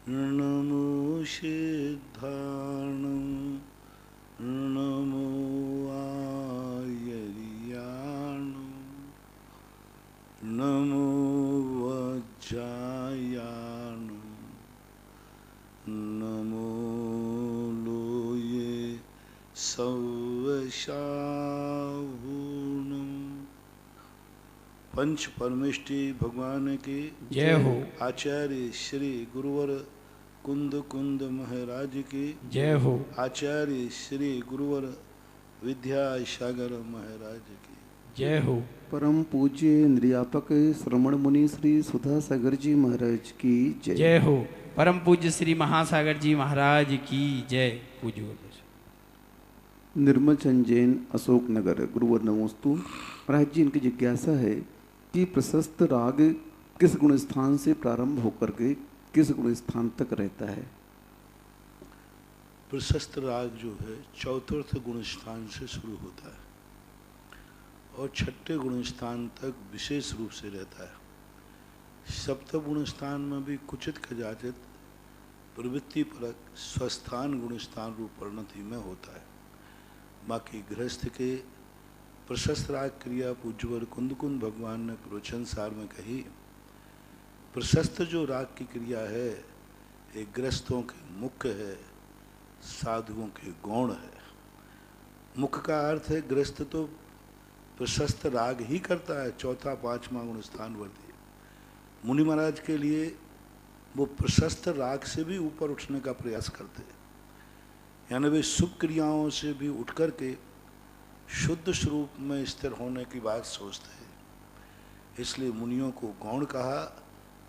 नमो सिद्धाणं नमो आयर्याणं नमो वज्रायाणं नमो लोये सवशाहूणं। पंच परमेष्टि भगवान की जय हो। आचार्य श्री गुरुवर कुंद कुंद महाराज की जय हो। आचार्य श्री गुरुवर विद्यासागर महाराज की जय हो। परम पूज्य निर्यापक श्रमण मुनि श्री सुधा सागर जी महाराज की जय। जय हो। परम पूज्य श्री महासागर जी महाराज की जय। पूज्य निर्मल चंद जैन अशोक नगर गुरुवर नमोस्तु। महाराज जी, इनकी जिज्ञासा है कि प्रशस्त राग किस गुण स्थान से प्रारंभ होकर के किस गुण स्थान तक रहता है? प्रशस्त राग जो है चौथे गुण स्थान से शुरू होता है और छठे गुण स्थान तक विशेष रूप से रहता है। सप्तम गुण स्थान में भी कुचित खजाचित प्रवृत्ति परक स्वस्थान गुण स्थान रूप परिणति में होता है। बाकी गृहस्थ के प्रशस्त राग क्रिया पूज्यवर कुंद कुंद भगवान ने प्रवचन सार में कही। प्रशस्त जो राग की क्रिया है ये गृहस्थों के मुख्य है, साधुओं के गौण है। मुख्य का अर्थ है गृहस्थ तो प्रशस्त राग ही करता है, चौथा पांचवा गुण स्थान वर्ती। मुनि महाराज के लिए वो प्रशस्त राग से भी ऊपर उठने का प्रयास करते हैं, यानी वे शुभ क्रियाओं से भी उठ करके शुद्ध स्वरूप में स्थिर होने की बात सोचते हैं। इसलिए मुनियों को गौण कहा।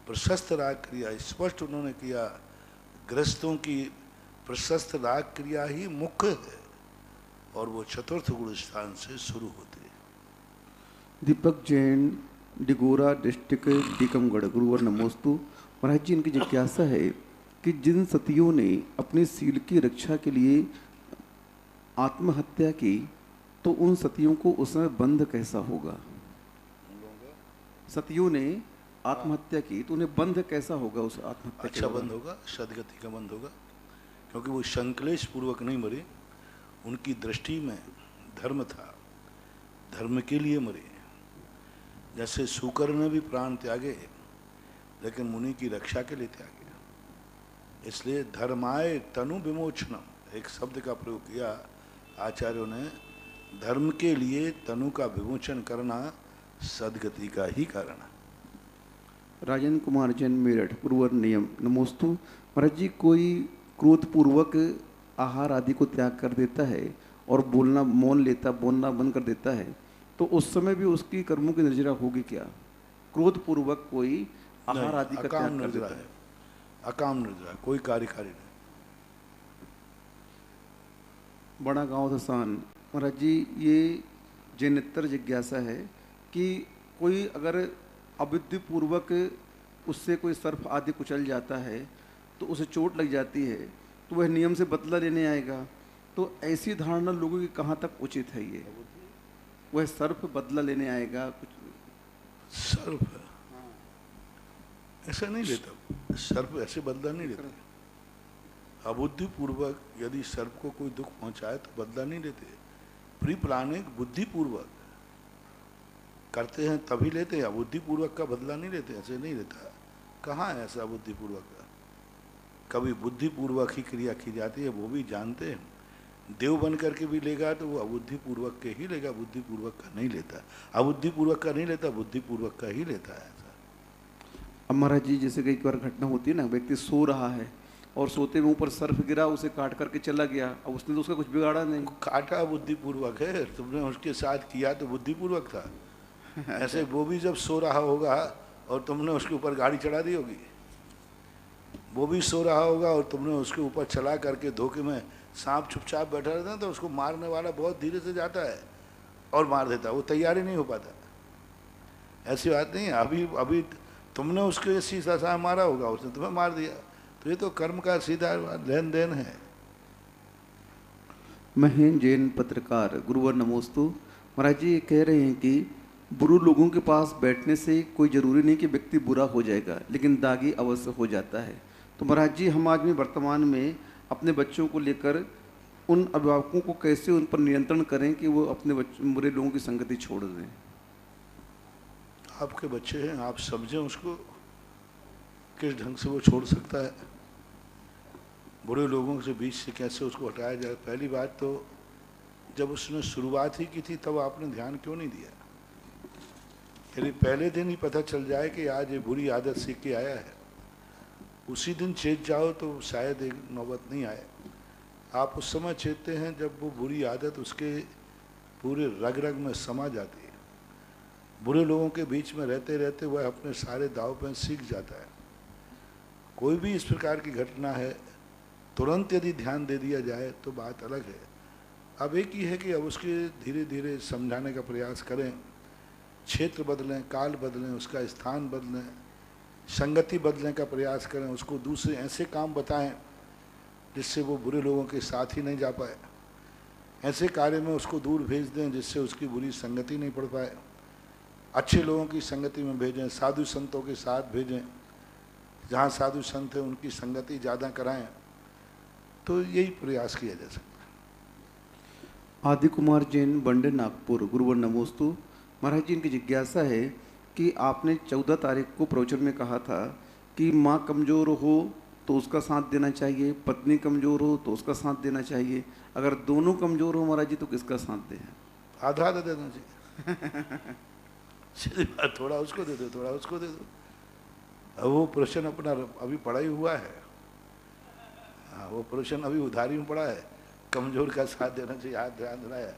प्रशस्त राग क्रिया स्पष्ट उन्होंने किया, गृहस्थों की प्रशस्त राग क्रिया ही मुख्य है और वो चतुर्थ गुण स्थान से शुरू होती है। दीपक जैन डिगोरा डिस्ट्रिक्ट टीकमगढ़ गुरुवर नमोस्तु। महाराज जी, इनकी जिज्ञासा है कि जिन सतियों ने अपने सील की रक्षा के लिए आत्महत्या की तो उन सतियों को उस समय बंध कैसा होगा? सतियों ने आत्महत्या की तो उन्हें बंध कैसा होगा उस आत्महत्या? अच्छा बंध होगा, सदगति का बंध होगा, क्योंकि वो संक्लेश पूर्वक नहीं मरे। उनकी दृष्टि में धर्म था, धर्म के लिए मरे। जैसे सूकर ने भी प्राण त्यागे लेकिन मुनि की रक्षा के लिए त्यागे। इसलिए धर्माय तनु विमोचनम एक शब्द का प्रयोग किया आचार्यों ने। धर्म के लिए तनु का विमोचन करना सदगति का ही कारण है। राजेंद्र कुमार जैन मेरठ गुरुवर नियम नमोस्तु। महाराज जी, कोई क्रोधपूर्वक आहार आदि को त्याग कर देता है और बोलना मौन लेता, बोलना बंद कर देता है, तो उस समय भी उसकी कर्मों की निर्जरा होगी क्या? क्रोधपूर्वक कोई आहार आदि का त्याग कर देता है, अकाम निर्जरा, कोई कार्यकारी नहीं। बड़ा गांव धसान। महाराज जी, ये जैनेतर जिज्ञासा है कि कोई अगर अबुद्धिपूर्वक उससे कोई सर्प आदि कुचल जाता है तो उसे चोट लग जाती है तो वह नियम से बदला लेने आएगा, तो ऐसी धारणा लोगों की कहाँ तक उचित है? ये वह सर्प बदला लेने आएगा कुछ? सर्प ऐसा नहीं लेता, सर्प ऐसे बदला नहीं लेता। अबुद्धिपूर्वक यदि सर्प को कोई दुख पहुंचाए तो बदला नहीं लेते। प्री प्राणिक बुद्धिपूर्वक करते हैं तभी लेते हैं, बुद्धिपूर्वक का बदला नहीं लेते, ऐसे नहीं लेता। कहाँ है ऐसा बुद्धिपूर्वक का? कभी बुद्धिपूर्वक ही क्रिया की जाती है, वो भी जानते हैं। देव बन करके भी लेगा तो वो अबुद्धिपूर्वक के ही लेगा, बुद्धिपूर्वक का नहीं लेता। अबुद्धिपूर्वक का नहीं लेता, बुद्धिपूर्वक का ही लेता है ऐसा। अब महाराज जी, जैसे कई बार घटना होती है ना, व्यक्ति सो रहा है और सोते में ऊपर सर्प गिरा, उसे काट करके चला गया, अब उसने तो उसका कुछ बिगाड़ा नहीं। काटा बुद्धिपूर्वक है, तुमने उसके साथ किया तो बुद्धिपूर्वक था। ऐसे वो भी जब सो रहा होगा और तुमने उसके ऊपर गाड़ी चढ़ा दी होगी, वो भी सो रहा होगा और तुमने उसके ऊपर चला करके धोखे में सांप चुपचाप बैठा रहता है तो उसको मारने वाला बहुत धीरे से जाता है और मार देता है, वो तैयारी नहीं हो पाता। ऐसी बात नहीं है। अभी तुमने उसके सीधा सा मारा होगा, उसने तुम्हें मार दिया, तो ये तो कर्म का सीधा लेन देन है। महेंद्र जैन पत्रकार गुरुवर नमोस्तु। महाराज जी, ये कह रहे हैं कि बुरे लोगों के पास बैठने से कोई ज़रूरी नहीं कि व्यक्ति बुरा हो जाएगा, लेकिन दागी अवश्य हो जाता है। तो महाराज जी हम आज में वर्तमान में अपने बच्चों को लेकर उन अभिभावकों को कैसे उन पर नियंत्रण करें कि वो अपने बुरे लोगों की संगति छोड़ दें? आपके बच्चे हैं, आप समझें उसको किस ढंग से वो छोड़ सकता है, बुरे लोगों के बीच से कैसे उसको हटाया जाए। पहली बात तो जब उसने शुरुआत ही की थी तब आपने ध्यान क्यों नहीं दिया? यदि पहले दिन ही पता चल जाए कि आज ये बुरी आदत सीख के आया है, उसी दिन चेत जाओ तो शायद एक नौबत नहीं आए। आप उस समय चेतते हैं जब वो बुरी आदत उसके पूरे रग रग में समा जाती है। बुरे लोगों के बीच में रहते रहते वह अपने सारे दाव पेच सीख जाता है। कोई भी इस प्रकार की घटना है, तुरंत यदि ध्यान दे दिया जाए तो बात अलग है। अब एक ही है कि अब उसके धीरे धीरे समझाने का प्रयास करें, क्षेत्र बदलें, काल बदलें, उसका स्थान बदलें, संगति बदलने का प्रयास करें, उसको दूसरे ऐसे काम बताएं जिससे वो बुरे लोगों के साथ ही नहीं जा पाए, ऐसे कार्य में उसको दूर भेज दें जिससे उसकी बुरी संगति नहीं पड़ पाए, अच्छे लोगों की संगति में भेजें, साधु संतों के साथ भेजें, जहाँ साधु संत हैं उनकी संगति ज़्यादा कराएं। तो यही प्रयास किया जा सकता है। आदि कुमार जैन, बंडे, नागपुर। गुरुवर नमोस्तु। महाराज जी इनकी जिज्ञासा है कि आपने 14 तारीख को प्रवचन में कहा था कि माँ कमज़ोर हो तो उसका साथ देना चाहिए, पत्नी कमज़ोर हो तो उसका साथ देना चाहिए, अगर दोनों कमज़ोर हो महाराज जी तो किसका साथ दें? आधा आधा देना चाहिए। सीधी बात, थोड़ा उसको दे दो, थोड़ा उसको दे दो। अब वो प्रश्न अपना अभी पढ़ा ही हुआ है। हाँ, वो प्रश्न अभी उधारी में पड़ा है, कमज़ोर का साथ देना चाहिए, हाथ ध्यान देना है।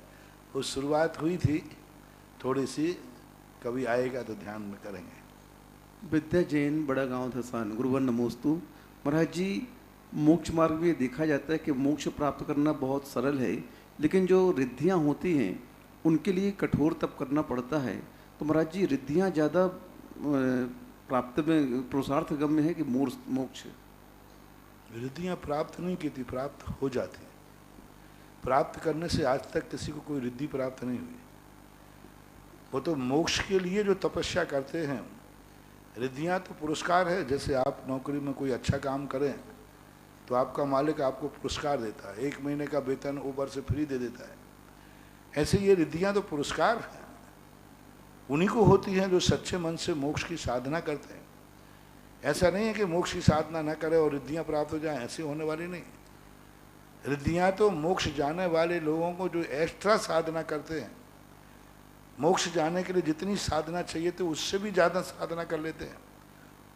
वो शुरुआत हुई थी थोड़ी सी, कभी आएगा तो ध्यान में करेंगे। विद्या जैन, बड़ा गांव धसान। गुरुवर नमोस्तु। महाराज जी मोक्ष मार्ग में देखा जाता है कि मोक्ष प्राप्त करना बहुत सरल है, लेकिन जो रिद्धियाँ होती हैं उनके लिए कठोर तप करना पड़ता है। तो महाराज जी रिद्धियाँ ज़्यादा प्राप्त में पुरुषार्थ गम्य है कि मोक्ष? रिद्धियाँ प्राप्त नहीं की थी, प्राप्त हो जाती। प्राप्त करने से आज तक किसी को कोई रिद्धि प्राप्त नहीं हुई। वो तो मोक्ष के लिए जो तपस्या करते हैं, रिद्धियाँ तो पुरस्कार है। जैसे आप नौकरी में कोई अच्छा काम करें तो आपका मालिक आपको पुरस्कार देता है, 1 महीने का वेतन ऊपर से फ्री दे देता है। ऐसे ये रिद्धियाँ तो पुरस्कार हैं, उन्हीं को होती हैं जो सच्चे मन से मोक्ष की साधना करते हैं। ऐसा नहीं है कि मोक्ष की साधना न करे और रिद्धियाँ प्राप्त हो जाएं, ऐसे होने वाली नहीं। रिद्धियाँ तो मोक्ष जाने वाले लोगों को जो एक्स्ट्रा साधना करते हैं, मोक्ष जाने के लिए जितनी साधना चाहिए तो उससे भी ज़्यादा साधना कर लेते हैं,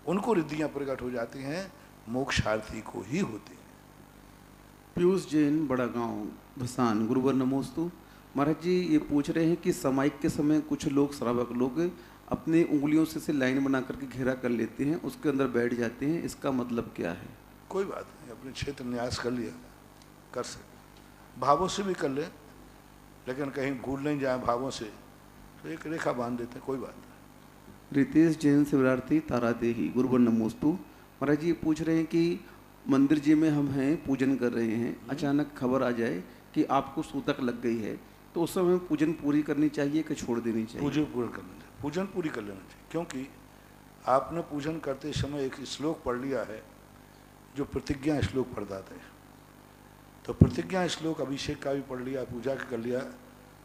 उनको रिद्धियाँ प्रकट हो जाती हैं, मोक्षार्थी को ही होती हैं। पीयूष जैन, बड़ा गांव भसान। गुरुवर नमोस्तु। महाराज जी ये पूछ रहे हैं कि सामायिक के समय कुछ लोग, श्रावक लोग, अपनी उंगलियों से लाइन बना करके घेरा कर लेते हैं, उसके अंदर बैठ जाते हैं, इसका मतलब क्या है? कोई बात नहीं, अपने क्षेत्र न्यास कर लिया, कर सकते, भावों से भी कर लें, लेकिन कहीं भूल नहीं जाए भावों से तो एक रेखा बांध देते हैं, कोई बात नहीं। रितेश जैन, शिवरार्थी, तारादेही। गुरुवर नमोस्तु। महाराज जी पूछ रहे हैं कि मंदिर जी में हम हैं, पूजन कर रहे हैं, अचानक खबर आ जाए कि आपको सूतक लग गई है, तो उस समय पूजन पूरी करनी चाहिए कि छोड़ देनी चाहिए? पूजन पूरा करना चाहिए, पूजन पूरी कर लेना चाहिए, क्योंकि आपने पूजन करते समय एक श्लोक पढ़ लिया है जो प्रतिज्ञा श्लोक पढ़ाते हैं। तो प्रतिज्ञा श्लोक अभिषेक का भी पढ़ लिया, पूजा का कर लिया,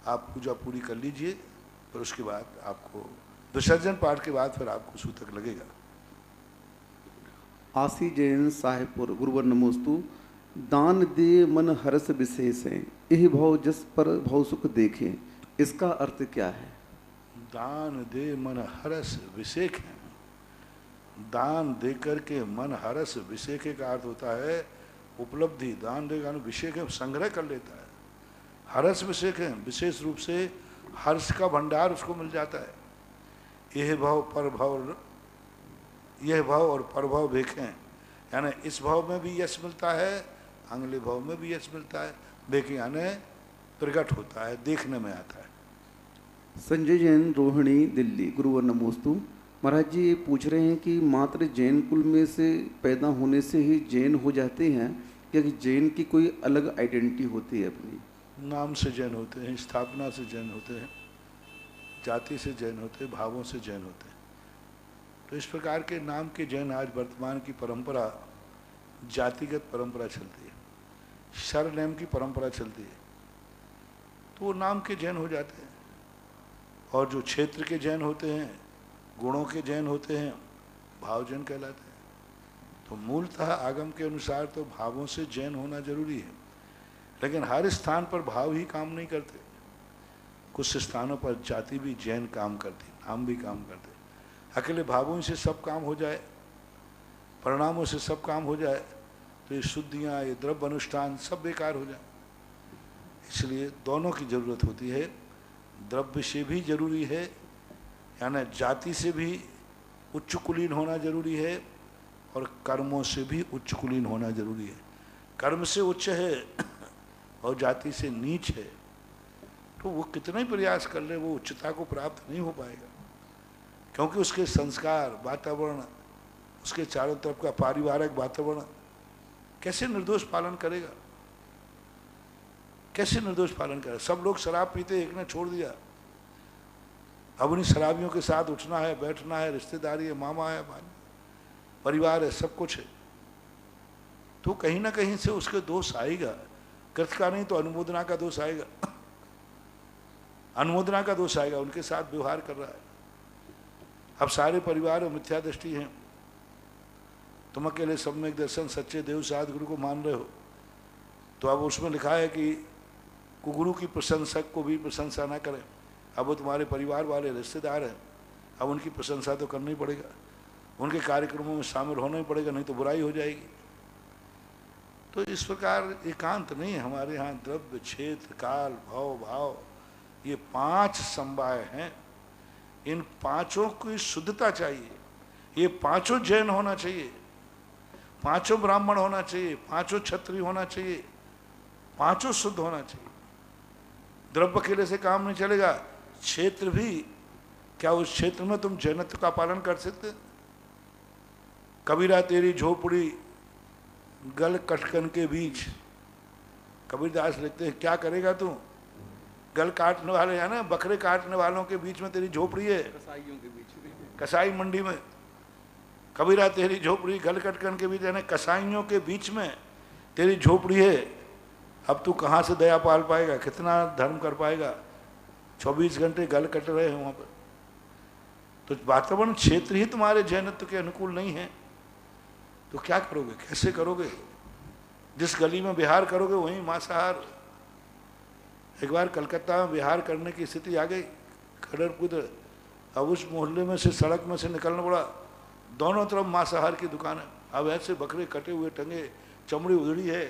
आप पूजा पूरी कर लीजिए, फिर उसके बाद आपको विसर्जन पाठ के बाद फिर आपको सूतक लगेगा। आसी जैन, साहेबपुर। गुरुवर नमोस्तु। दान दे मन हरस विशेष है, यह भाव जस पर भाव सुख देखे, इसका अर्थ क्या है? दान दे मन हरस विषेक है। दान दे करके मन हरस विषेक का अर्थ होता है उपलब्धि। दान देगा विषेक है, संग्रह कर लेता है। हरस विषेक है, विशेष रूप से हर्ष का भंडार उसको मिल जाता है। यह भाव पर भाव, यह भाव और परभाव देखें, यानी इस भाव में भी यश मिलता है, अगले भाव में भी यश मिलता है। देखें यानी प्रकट होता है, देखने में आता है। संजय जैन, रोहिणी, दिल्ली। गुरुवर नमोस्तु। महाराज जी ये पूछ रहे हैं कि मात्र जैन कुल में से पैदा होने से ही जैन हो जाते हैं, क्योंकि जैन की कोई अलग आइडेंटिटी होती है अपनी? नाम से जैन होते हैं, स्थापना से जैन होते हैं, जाति से जैन होते हैं, भावों से जैन होते हैं। तो इस प्रकार के नाम के जैन आज वर्तमान की परंपरा जातिगत परंपरा चलती है, सरनेम की परंपरा चलती है, तो वो नाम के जैन हो जाते हैं। और जो क्षेत्र के जैन होते हैं, गुणों के जैन होते हैं, भाव जैन कहलाते हैं। तो मूलतः आगम के अनुसार तो भावों से जैन होना जरूरी है, लेकिन हर स्थान पर भाव ही काम नहीं करते। कुछ स्थानों पर जाति भी जैन काम करती, नाम भी काम करते। अकेले भावों से सब काम हो जाए, परिणामों से सब काम हो जाए, तो ये शुद्धियाँ, ये द्रव्य अनुष्ठान सब बेकार हो जाए। इसलिए दोनों की जरूरत होती है। द्रव्य से भी जरूरी है, यानी जाति से भी उच्च कुलीन होना जरूरी है, और कर्मों से भी उच्च कुलीन होना जरूरी है। कर्म से उच्च है और जाति से नीच है, तो वो कितना ही प्रयास कर ले वो उच्चता को प्राप्त नहीं हो पाएगा, क्योंकि उसके संस्कार, वातावरण, उसके चारों तरफ का पारिवारिक वातावरण कैसे निर्दोष पालन करेगा, कैसे निर्दोष पालन करेगा। सब लोग शराब पीते, एक ने छोड़ दिया, अब उन्हीं शराबियों के साथ उठना है, बैठना है, रिश्तेदारी है, मामा है, परिवार है, सब कुछ है, तो कहीं ना कहीं से उसके दोष आएगा। कृत का नहीं तो अनुमोदना का दोष आएगा, अनुमोदना का दोष आएगा, उनके साथ व्यवहार कर रहा है। अब सारे परिवार में मिथ्या दृष्टि है, तुम अकेले सम्यक दर्शन सच्चे देव साध गुरु को मान रहे हो, तो अब उसमें लिखा है कि गुरु की प्रशंसक को भी प्रशंसा ना करें। अब वो तुम्हारे परिवार वाले रिश्तेदार हैं, अब उनकी प्रशंसा तो करना ही पड़ेगा, उनके कार्यक्रमों में शामिल होना ही पड़ेगा, नहीं तो बुराई हो जाएगी। तो इस प्रकार एकांत नहीं है हमारे यहाँ। द्रव्य, क्षेत्र, काल, भाव, भाव, ये 5 समवाय हैं। इन पांचों की शुद्धता चाहिए। ये पांचों जैन होना चाहिए, पांचों ब्राह्मण होना चाहिए, पांचों क्षत्रिय होना चाहिए, पांचों शुद्ध होना चाहिए। द्रव्य अकेले से काम नहीं चलेगा। क्षेत्र भी, क्या उस क्षेत्र में तुम जैनत्व का पालन कर सकते? कबीरा तेरी झोपड़ी गल कटकन के बीच, कबीरदास लिखते हैं, क्या करेगा तू? गल काटने वाले है ना, बकरे काटने वालों के बीच में तेरी झोपड़ी है, कसाईयों के बीच में, कसाई मंडी में। कबीरा तेरी झोपड़ी गल कटकन के बीच, यानी कसाईयों के बीच में तेरी झोपड़ी है। अब तू कहाँ से दया पाल पाएगा, कितना धर्म कर पाएगा? 24 घंटे गल कट रहे हैं वहाँ पर। तो वातावरण, क्षेत्र ही तुम्हारे जैनत्व के अनुकूल नहीं है, तो क्या करोगे, कैसे करोगे? जिस गली में विहार करोगे वहीं मांसाहार। एक बार कलकत्ता में विहार करने की स्थिति आ गई, खड़र-पुदर। अब उस मोहल्ले में से, सड़क में से निकलना पड़ा, दोनों तरफ मांसाहार की दुकान है। अब ऐसे बकरे कटे हुए टंगे, चमड़ी उधड़ी है,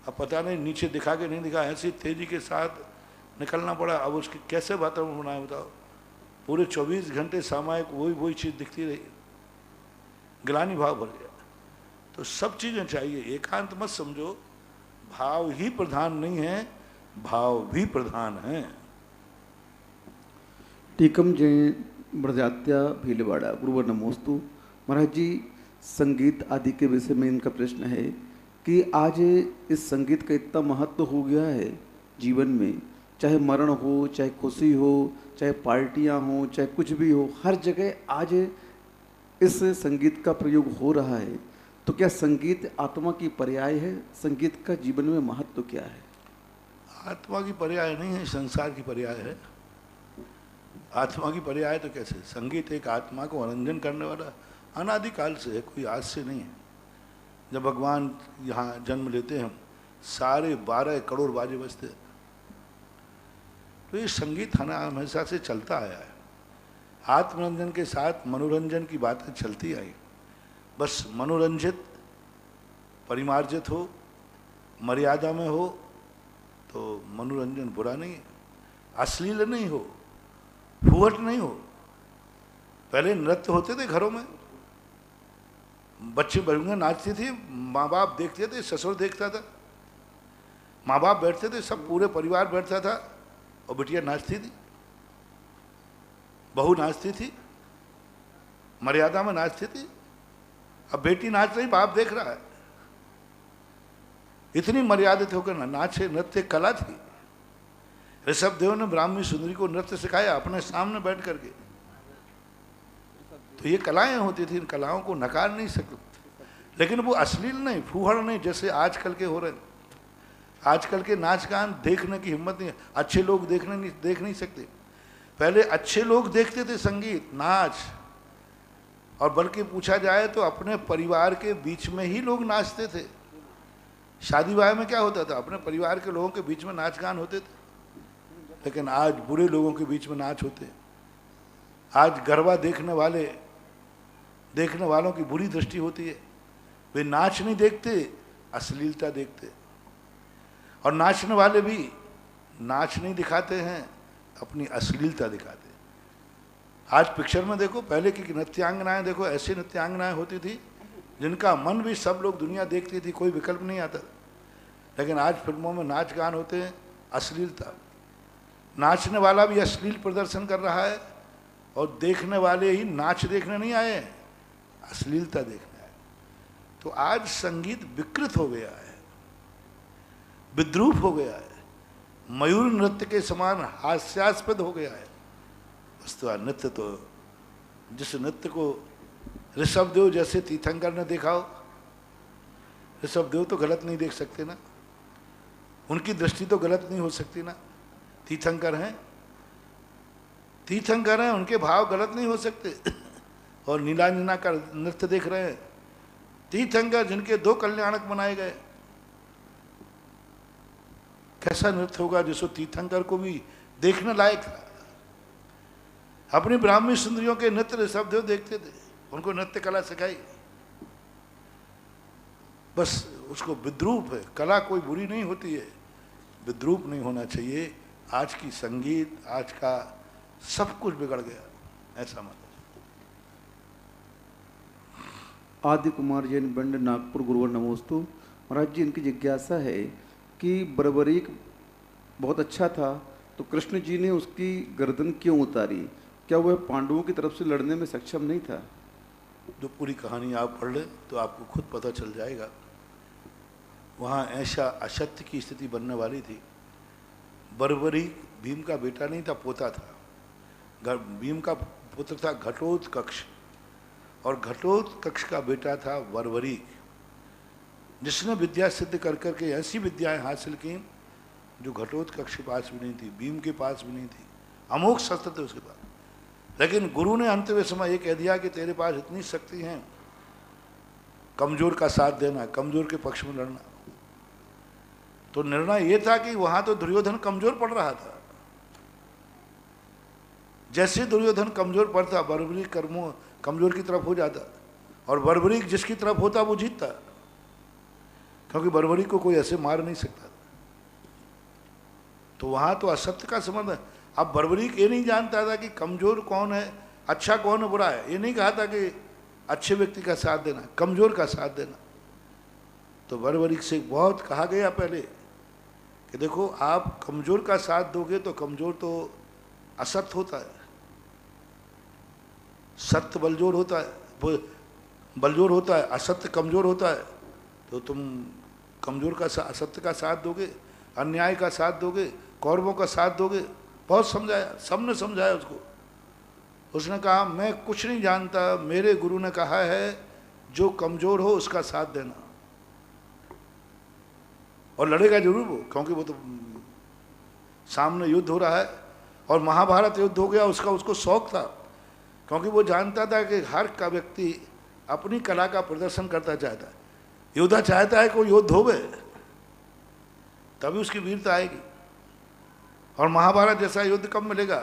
अब पता नहीं नीचे दिखा के नहीं दिखा, ऐसी तेजी के साथ निकलना पड़ा। अब उसकी कैसे वातावरण बनाए बताओ? पूरे 24 घंटे सामायिक वही चीज़ दिखती रही, ग्लानि भाव भर गया। तो सब चीज़ें चाहिए, एकांत मत समझो। भाव ही प्रधान नहीं है, भाव भी प्रधान है। टीकम जैन ब्रजात्या भीलवाड़ा, गुरुवर नमोस्तु। महाराज जी, संगीत आदि के विषय में इनका प्रश्न है कि आज इस संगीत का इतना महत्व हो गया है जीवन में, चाहे मरण हो, चाहे खुशी हो, चाहे पार्टियां हो, चाहे कुछ भी हो, हर जगह आज इस संगीत का प्रयोग हो रहा है। तो क्या संगीत आत्मा की पर्याय है? संगीत का जीवन में महत्व क्या है? आत्मा की पर्याय नहीं है, संसार की पर्याय है। आत्मा की पर्याय तो कैसे? संगीत एक आत्मा को मनोरंजन करने वाला अनादिकाल से है, कोई आज से नहीं है। जब भगवान यहाँ जन्म लेते हैं, सारे 12 करोड़ बाजे बजते, तो ये संगीत हमेशा से चलता आया है। आत्मरंजन के साथ मनोरंजन की बातें चलती आई। बस मनोरंजित, परिमार्जित हो, मर्यादा में हो, तो मनोरंजन बुरा नहीं है। अश्लील नहीं हो, फूहट नहीं हो। पहले नृत्य होते थे घरों में, बच्चे बड़ियाँ नाचती थी, माँ बाप देखते थे, ससुर देखता था, माँ बाप बैठते थे, सब पूरे परिवार बैठता था, और बिटिया नाचती थी, बहू नाचती थी, मर्यादा में नाचती थी। अब बेटी नाच रही, बाप देख रहा है। इतनी मर्यादित होकर नाचे। नृत्य कला थी। ऋषभदेव ने ब्राह्मी सुंदरी को नृत्य सिखाया अपने सामने बैठ करके। तो ये कलाएं होती थी, इन कलाओं को नकार नहीं सकते। लेकिन वो अश्लील नहीं, फूहड़ नहीं, जैसे आजकल के हो रहे हैं। आजकल के नाच गान देखने की हिम्मत नहीं, अच्छे लोग देख नहीं सकते। पहले अच्छे लोग देखते थे संगीत नाच, और बल्कि पूछा जाए तो अपने परिवार के बीच में ही लोग नाचते थे। शादी ब्याह में क्या होता था, अपने परिवार के लोगों के बीच में नाच गान होते थे। लेकिन आज बुरे लोगों के बीच में नाच होते हैं। आज गरबा देखने वालों की बुरी दृष्टि होती है। वे नाच नहीं देखते, अश्लीलता देखते। और नाचने वाले भी नाच नहीं दिखाते हैं, अपनी अश्लीलता दिखाते हैं। आज पिक्चर में देखो, पहले की नृत्यांगनाएं देखो, ऐसी नृत्यांगनाएं होती थी जिनका मन भी सब लोग दुनिया देखती थी, कोई विकल्प नहीं आता। लेकिन आज फिल्मों में नाच गान होते हैं, अश्लीलता। नाचने वाला भी अश्लील प्रदर्शन कर रहा है, और देखने वाले ही नाच देखने नहीं आए, अश्लीलता देखने आए। तो आज संगीत विकृत हो गया है, विद्रूप हो गया है, मयूर नृत्य के समान हास्यास्पद हो गया है। वस्तुतः नृत्य तो, जिस नृत्य को ऋषभदेव जैसे तीर्थंकर ने देखा हो, ऋषभदेव तो गलत नहीं देख सकते ना, उनकी दृष्टि तो गलत नहीं हो सकती ना। तीर्थंकर हैं, उनके भाव गलत नहीं हो सकते। और नीलांजना का नृत्य देख रहे हैं, तीर्थंकर जिनके 2 कल्याणक बनाए गए, कैसा नृत्य होगा जिसको तीर्थंकर को भी देखने लायक था। अपनी ब्राह्मी सुंदरियों के नृत्य ऋषभदेव देखते थे, उनको नृत्य कला सिखाई। बस उसको विद्रूप है, कला कोई बुरी नहीं होती है, विद्रूप नहीं होना चाहिए। आज की संगीत, आज का सब कुछ बिगड़ गया, ऐसा मतलब। आदि कुमार जैन बंड नागपुर गुरुवर नमोस्तु। महाराज जी, इनकी जिज्ञासा है कि बर्बरीक बहुत अच्छा था, तो कृष्ण जी ने उसकी गर्दन क्यों उतारी? क्या वह पांडवों की तरफ से लड़ने में सक्षम नहीं था? जो पूरी कहानी आप पढ़ ले तो आपको खुद पता चल जाएगा। वहाँ ऐसा असत्य की स्थिति बनने वाली थी। बर्बरीक भीम का बेटा नहीं था, पोता था। भीम का पुत्र था घटोत्कच, और घटोत्कच का बेटा था बर्बरीक, जिसने विद्या सिद्ध कर करके ऐसी विद्याएं हासिल की जो घटोत्कच के पास भी नहीं थी, भीम के पास भी नहीं थी। अमोघ शस्त्र थे उसके पास। लेकिन गुरु ने अंतिम समय ये कह दिया कि तेरे पास इतनी शक्ति है, कमजोर का साथ देना, कमजोर के पक्ष में लड़ना। तो निर्णय ये था कि वहां तो दुर्योधन कमजोर पड़ रहा था। जैसे दुर्योधन कमजोर पड़ता, बर्बरीक कमजोर की तरफ हो जाता, और बर्बरीक जिसकी तरफ होता वो जीतता, क्योंकि बर्बरीक को कोई ऐसे मार नहीं सकता। तो वहां तो असत्य का संबंध है। अब बर्बरीक ये नहीं जानता था कि कमजोर कौन है, अच्छा कौन है, बुरा है। ये नहीं कहा था कि अच्छे व्यक्ति का साथ देना, कमजोर का साथ देना। तो बर्बरीक से बहुत कहा गया पहले कि देखो, आप कमजोर का साथ दोगे तो कमजोर तो असत्य होता है, सत्य बलजोर होता है, बलजोर होता है, असत्य कमजोर होता है। तो तुम कमजोर का असत्य का साथ दोगे, अन्याय का साथ दोगे, कौरवों का साथ दोगे। बहुत समझाया, सबने समझाया उसको। उसने कहा मैं कुछ नहीं जानता, मेरे गुरु ने कहा है जो कमजोर हो उसका साथ देना, और लड़ेगा जरूर वो, क्योंकि वो तो सामने युद्ध हो रहा है। और महाभारत युद्ध हो गया, उसको शौक था, क्योंकि वो जानता था कि हर का व्यक्ति अपनी कला का प्रदर्शन करता चाहता है। योद्धा चाहता है कोई युद्ध होवे, तभी उसकी वीरता आएगी। और महाभारत जैसा युद्ध कब मिलेगा?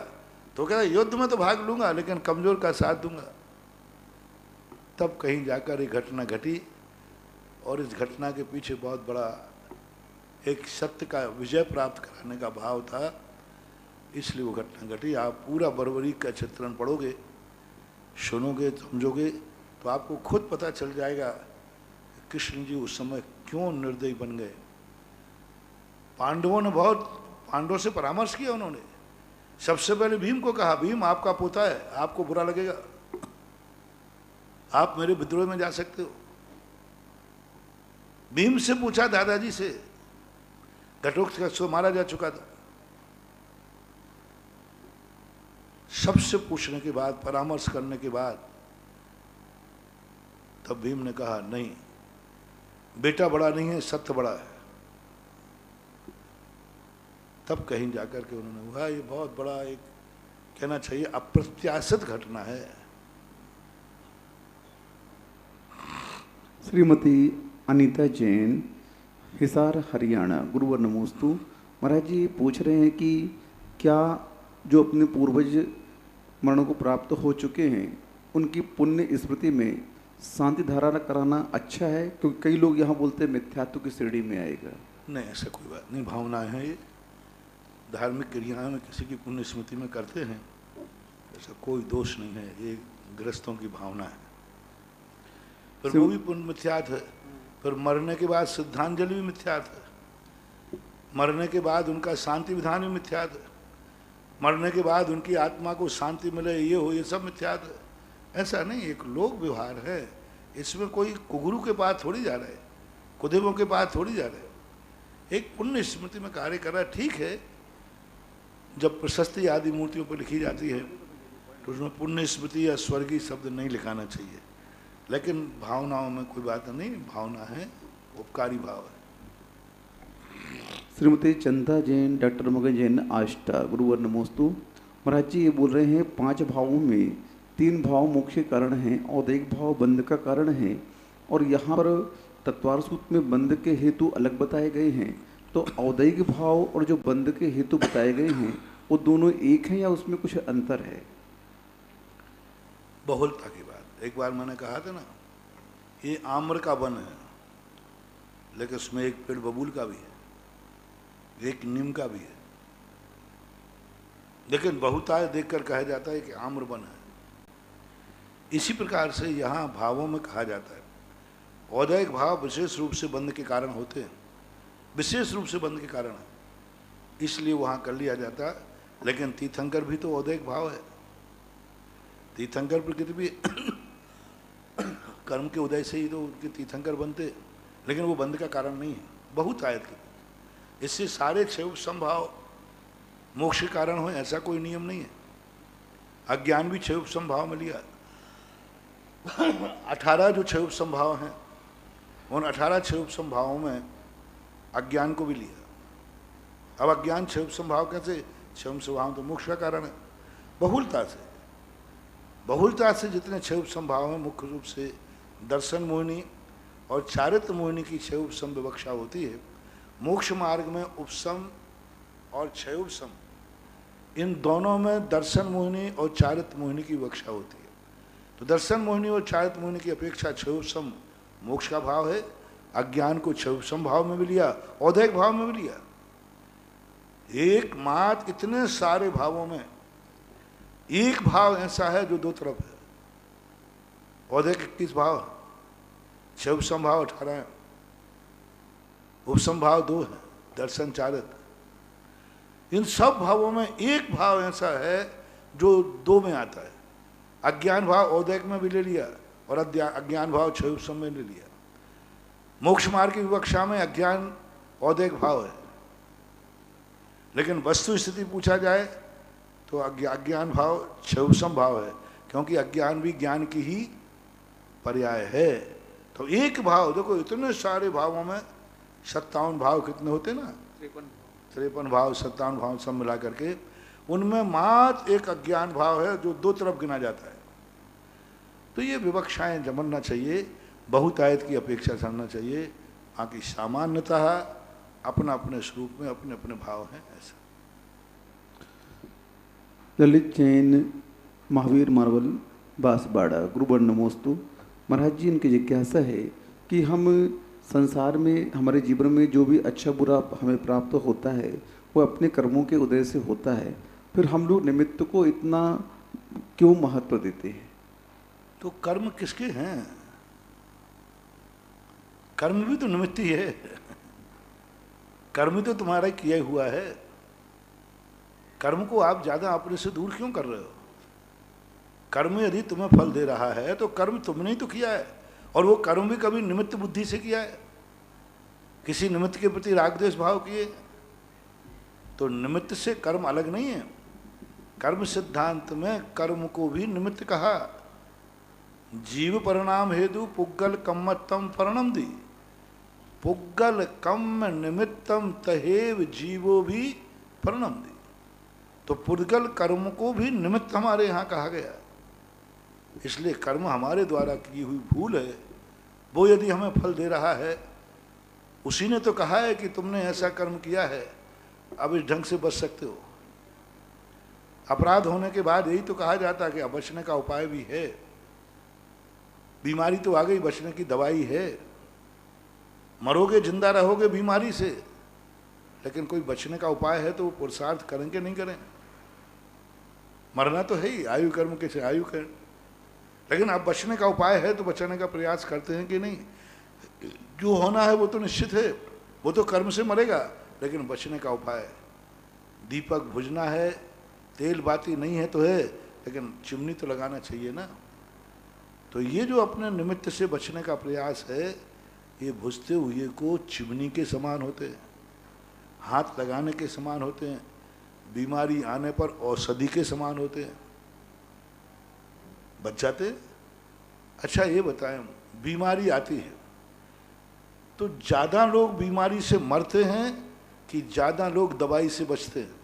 तो कहता युद्ध में तो भाग लूंगा, लेकिन कमजोर का साथ दूंगा। तब कहीं जाकर एक घटना घटी, और इस घटना के पीछे बहुत बड़ा एक सत्य का विजय प्राप्त कराने का भाव था, इसलिए वो घटना घटी। आप पूरा बर्बरीक का चित्रण पढ़ोगे, सुनोगे, समझोगे, तो आपको खुद पता चल जाएगा कृष्ण जी उस समय क्यों निर्दयी बन गए। पांडवों से परामर्श किया उन्होंने। सबसे पहले भीम को कहा, भीम आपका पोता है, आपको बुरा लगेगा, आप मेरे विद्रोह में जा सकते हो। भीम से पूछा दादाजी से, घटोत्कच को मारा जा चुका था। सबसे पूछने के बाद, परामर्श करने के बाद, तब भीम ने कहा नहीं, बेटा बड़ा नहीं है, सत्य बड़ा है। तब कहीं जाकर के उन्होंने हुआ, ये बहुत बड़ा एक कहना चाहिए अप्रत्याशित घटना है। श्रीमती अनीता जैन, हिसार हरियाणा, गुरुवर नमोस्तु। महाराज जी पूछ रहे हैं कि क्या जो अपने पूर्वज मरणों को प्राप्त हो चुके हैं उनकी पुण्य स्मृति में शांति धारणा कराना अच्छा है? क्योंकि कई लोग यहाँ बोलते हैं मिथ्यात्व की श्रेणी में आएगा। नहीं, ऐसा कोई बात नहीं, भावनाएं हैं ये। धार्मिक क्रियाएं में किसी की पुण्य स्मृति में करते हैं, ऐसा कोई दोष नहीं है, ये गृहस्थों की भावना है। फिर वो भी पुण्य मिथ्यात्व है। फिर मरने के बाद श्रद्धांजलि भी मिथ्यात्व है। मरने के बाद उनका शांति विधान भी मिथ्यात्व है। मरने के बाद उनकी आत्मा को शांति मिले, ये हो, ये सब मिथ्यात्व है। ऐसा नहीं, एक लोक व्यवहार है, इसमें कोई कुगुरु के पास थोड़ी जा रहे, कुदेवों के पास थोड़ी जा रहे। एक पुण्य स्मृति में कार्य कर रहा है, ठीक है। जब प्रशस्ति आदि मूर्तियों पर लिखी जाती है तो उसमें पुण्य स्मृति या स्वर्गीय शब्द नहीं लिखाना चाहिए, लेकिन भावनाओं में कोई बात नहीं, भावना है, उपकारी भाव है। श्रीमती चंदा जैन, डॉक्टर मगन जैन, आष्टा, गुरुवर नमोस्तु। महाराज जी ये बोल रहे हैं 5 भावों में 3 भाव मोक्ष के कारण हैं और 1 भाव बंध का कारण है, और यहाँ पर तत्वार सूत्र में बंध के हेतु अलग बताए गए हैं। तो औदैहिक भाव और जो बंध के हेतु बताए गए हैं वो दोनों एक हैं या उसमें कुछ अंतर है? बहुलता की बात, एक बार मैंने कहा था ना, ये आम्र का वन है, लेकिन उसमें एक पेड़ बबूल का भी है, एक नीम का भी है, लेकिन बहुतायत देखकर कहा जाता है कि आम्र वन है। इसी प्रकार से यहाँ भावों में कहा जाता है, औदैहिक भाव विशेष रूप से बंध के कारण होते हैं, विशेष रूप से बंध के कारण है, इसलिए वहाँ कर लिया जाता है। लेकिन तीर्थंकर भी तो औदैहिक भाव है। तीर्थंकर प्रकृति भी कर्म के उदय से ही तो उनके तीर्थंकर बनते, लेकिन वो बंध का कारण नहीं है, बहुत आयत के। इससे सारे 6 संभाव मोक्ष के कारण हो ऐसा कोई नियम नहीं है। अज्ञान भी 6 संभाव में लिया। 18 जो 6 संभाव हैं, उन 18 6 संभावों में अज्ञान को भी लिया। अब अज्ञान 6 संभाव कैसे? 6 स्वभाव तो मोक्ष का कारण है। बहुलता से जितने 6 संभाव हैं, मुख्य रूप से दर्शन मोहिनी और चारित्र मोहिनी की 6 उपसम विवक्षा होती है। मोक्ष मार्ग में उपसम और 6 उपसम, इन दोनों में दर्शन मोहिनी और चारित्र मोहिनी की विवक्षा होती है। तो दर्शन मोहिनी और चारित्र मोहिनी की अपेक्षा 6 उपसम मोक्ष का भाव है। अज्ञान को 6 उपसम भाव में भी लिया, औदैहिक भाव में भी लिया। एकमात्र इतने सारे भावों में एक भाव ऐसा है जो 2 तरफ है। औदैहिक 21 भाव, 6 उपसम भाव 18 है, उपसम भाव 2 है, दर्शन चारित्र। इन सब भावों में एक भाव ऐसा है जो 2 में आता है। अज्ञान भाव औदैहिक में भी ले लिया और अज्ञान भाव 6 उपसम में ले लिया। मोक्ष मार्ग की विवक्षा में अज्ञान औदैहिक भाव है, लेकिन वस्तु स्थिति पूछा जाए तो अज्ञान भाव 6 उपसम भाव है, क्योंकि अज्ञान भी ज्ञान की ही पर्याय है। तो एक भाव, देखो इतने सारे भावों में 57 भाव कितने होते ना, 53 भाव 57 भाव सब मिला करके, उनमें मात्र एक अज्ञान भाव है जो 2 तरफ गिना जाता है। तो ये विवक्षाएं जमना चाहिए, बहुतायत की अपेक्षा करना चाहिए। बाकी सामान्यतः अपना अपने स्वरूप में अपने अपने भाव हैं। ऐसा ललित जैन, महावीर मार्बल, बांसवाड़ा, गुरुवर नमोस्तु। महाराज जी इनकी जिज्ञासा है कि हम संसार में, हमारे जीवन में जो भी अच्छा बुरा हमें प्राप्त होता है वो अपने कर्मों के उदय से होता है, फिर हम लोग निमित्त को इतना क्यों महत्व देते हैं? तो कर्म किसके हैं? कर्म भी तो निमित्त ही है। कर्म तो तुम्हारा किया हुआ है। कर्म को आप ज्यादा अपने से दूर क्यों कर रहे हो? कर्म यदि तुम्हें फल दे रहा है तो कर्म तुमने ही तो किया है, और वो कर्म भी कभी निमित्त बुद्धि से किया है, किसी निमित्त के प्रति राग द्वेष भाव किए। तो निमित्त से कर्म अलग नहीं है। कर्म सिद्धांत में कर्म को भी निमित्त कहा। जीव परिणाम हेतु पुग्गल कम्मत्तम परिणम दी। पुग्गल कम निमित्तम तहेव जीवो भी परिणम दी। तो पुद्गल कर्म को भी निमित्त हमारे यहाँ कहा गया, इसलिए कर्म हमारे द्वारा की हुई भूल है, वो यदि हमें फल दे रहा है, उसी ने तो कहा है कि तुमने ऐसा कर्म किया है, अब इस ढंग से बच सकते हो। अपराध होने के बाद यही तो कहा जाता है कि अब बचने का उपाय भी है। बीमारी तो आ गई, बचने की दवाई है। मरोगे जिंदा रहोगे बीमारी से, लेकिन कोई बचने का उपाय है तो वो पुरुषार्थ करेंगे नहीं करें। मरना तो है ही, आयु कर्म के आयु कर्म, लेकिन अब बचने का उपाय है तो बचने का प्रयास करते हैं कि नहीं। जो होना है वो तो निश्चित है, वो तो कर्म से मरेगा, लेकिन बचने का उपाय, दीपक बुझना है, तेल बाती नहीं है तो है, लेकिन चिमनी तो लगाना चाहिए ना। तो ये जो अपने निमित्त से बचने का प्रयास है, ये बुझते हुए को चिमनी के समान होते हैं, हाथ लगाने के समान होते हैं, बीमारी आने पर औषधि के समान होते हैं, बच जाते। अच्छा ये बताएं, बीमारी आती है तो ज़्यादा लोग बीमारी से मरते हैं कि ज़्यादा लोग दवाई से बचते हैं?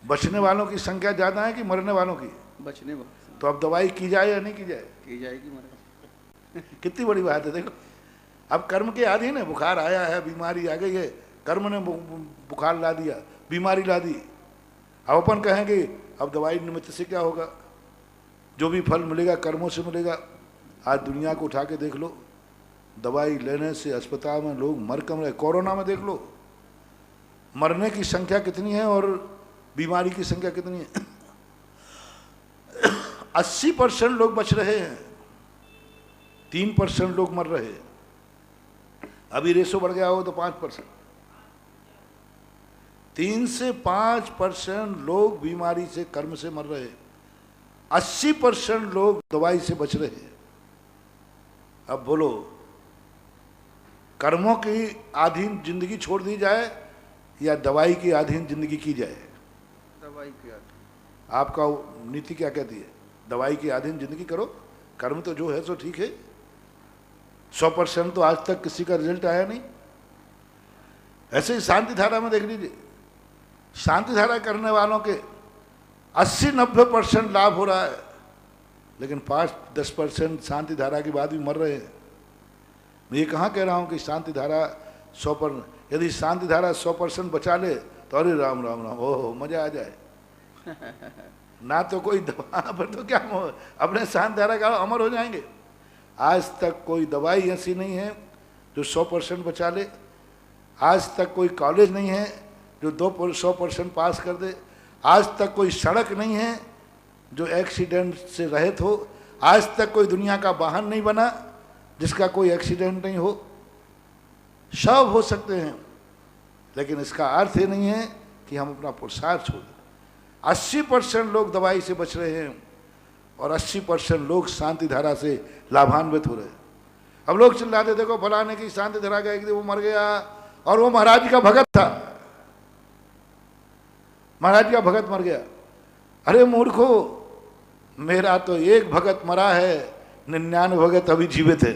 बचने वालों की संख्या ज़्यादा है कि मरने वालों की? बचने वाले। तो अब दवाई की जाए या नहीं की जाए? की जाएगी महाराज। कितनी बड़ी बात है। देखो, अब कर्म के अधीन है, बुखार आया है, बीमारी आ गई है, कर्म ने बुखार ला दिया, बीमारी ला दी। अब अपन कहेंगे अब दवाई निमित्त से क्या होगा, जो भी फल मिलेगा कर्मों से मिलेगा। आज दुनिया को उठा के देख लो, दवाई लेने से अस्पताल में लोग मर कम रहे। कोरोना में देख लो, मरने की संख्या कितनी है और बीमारी की संख्या कितनी है। 80% लोग बच रहे हैं, 3% लोग मर रहे हैं। अभी रेशो बढ़ गया हो तो 5%। 3 से 5% लोग बीमारी से कर्म से मर रहे हैं, 80% लोग दवाई से बच रहे हैं। अब बोलो, कर्मों की अधीन जिंदगी छोड़ दी जाए या दवाई की अधीन जिंदगी की जाए? दवाई के अधीन। आपका नीति क्या कहती है? दवाई की अधीन जिंदगी करो, कर्म तो जो है सो ठीक है। 100% तो आज तक किसी का रिजल्ट आया नहीं। ऐसे ही शांति धारा में देख लीजिए, शांति धारा करने वालों के 80-90% लाभ हो रहा है, लेकिन 5-10% शांति धारा के बाद भी मर रहे हैं। मैं ये कहाँ कह रहा हूँ कि शांति धारा 100%, यदि शांति धारा 100% बचा ले तो अरे राम राम राम, ओह मजा आ जाए। ना तो कोई दवा पर, तो क्या अपने शांति धारा का अमर हो जाएंगे। आज तक कोई दवाई ऐसी नहीं है जो 100% बचा ले। आज तक कोई कॉलेज नहीं है जो 100% पास कर दे। आज तक कोई सड़क नहीं है जो एक्सीडेंट से रहित हो। आज तक कोई दुनिया का वाहन नहीं बना जिसका कोई एक्सीडेंट नहीं हो। सब हो सकते हैं, लेकिन इसका अर्थ ये नहीं है कि हम अपना पुरुषार्थ छोड़ दें। 80% लोग दवाई से बच रहे हैं और 80% लोग शांति धारा से लाभान्वित हो रहे हैं। अब लोग चिल्लाते, देखो फलाने की शांति धारा का एक दिन वो मर गया और वो महाराज का भगत था, महाराज का भगत मर गया। अरे मूर्खो, मेरा तो एक भगत मरा है, 99 भगत अभी जीवित है।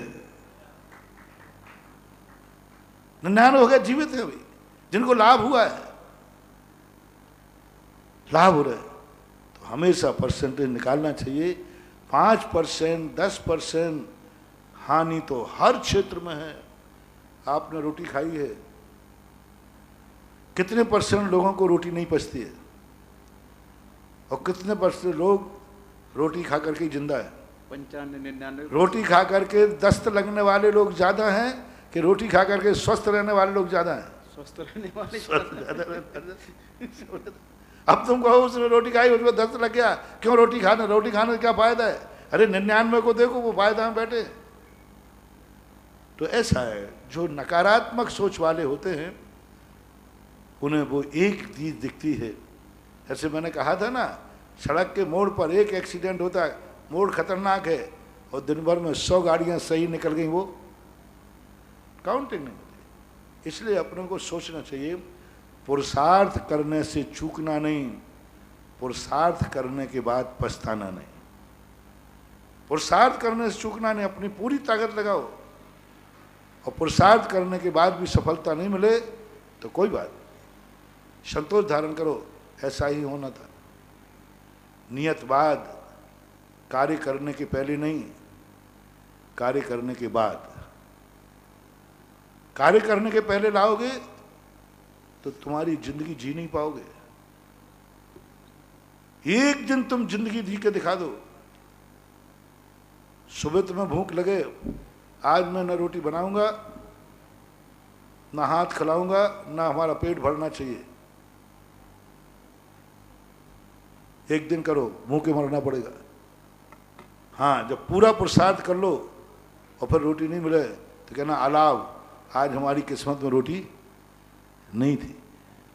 99 भगत जीवित है अभी, जिनको लाभ हुआ है, लाभ हो रहे हैं। तो हमेशा परसेंटेज निकालना चाहिए। 5%, 10% हानि तो हर क्षेत्र में है। आपने रोटी खाई है, कितने % लोगों को रोटी नहीं पचती है और कितने % लोग रोटी खा करके जिंदा है? 95-99। रोटी खा करके दस्त लगने वाले लोग ज्यादा हैं कि रोटी खा करके स्वस्थ रहने वाले लोग ज्यादा हैं? स्वस्थ रहने वाले। अब तुम कहो उसने रोटी खाई उसको दस्त लग गया, क्यों रोटी खाने? रोटी खाने से क्या फायदा है? अरे 99 को देखो, वो फायदा में बैठे। तो ऐसा है, जो नकारात्मक सोच वाले होते हैं उन्हें वो एक चीज दिखती है। जैसे मैंने कहा था ना, सड़क के मोड़ पर एक एक्सीडेंट होता है, मोड़ खतरनाक है और दिन भर में 100 गाड़ियां सही निकल गई, वो काउंटिंग नहीं होती। इसलिए अपने को सोचना चाहिए, पुरुषार्थ करने से चूकना नहीं, पुरुषार्थ करने के बाद पछताना नहीं। पुरुषार्थ करने से चूकना नहीं, अपनी पूरी ताकत लगाओ। और पुरुषार्थ करने के बाद भी सफलता नहीं मिले तो कोई बात, संतोष धारण करो, ऐसा ही होना था। नियतवाद कार्य करने के पहले नहीं, कार्य करने के बाद। कार्य करने के पहले लाओगे तो तुम्हारी जिंदगी जी नहीं पाओगे। एक दिन तुम जिंदगी जी के दिखा दो। सुबह तुम्हें भूख लगे, आज मैं न रोटी बनाऊंगा, ना हाथ खिलाऊंगा, ना हमारा पेट भरना चाहिए। एक दिन करो, भूखे मरना पड़ेगा। हाँ, जब पूरा पुरुषार्थ कर लो और फिर रोटी नहीं मिले तो कहना अलाव, आज हमारी किस्मत में रोटी नहीं थी।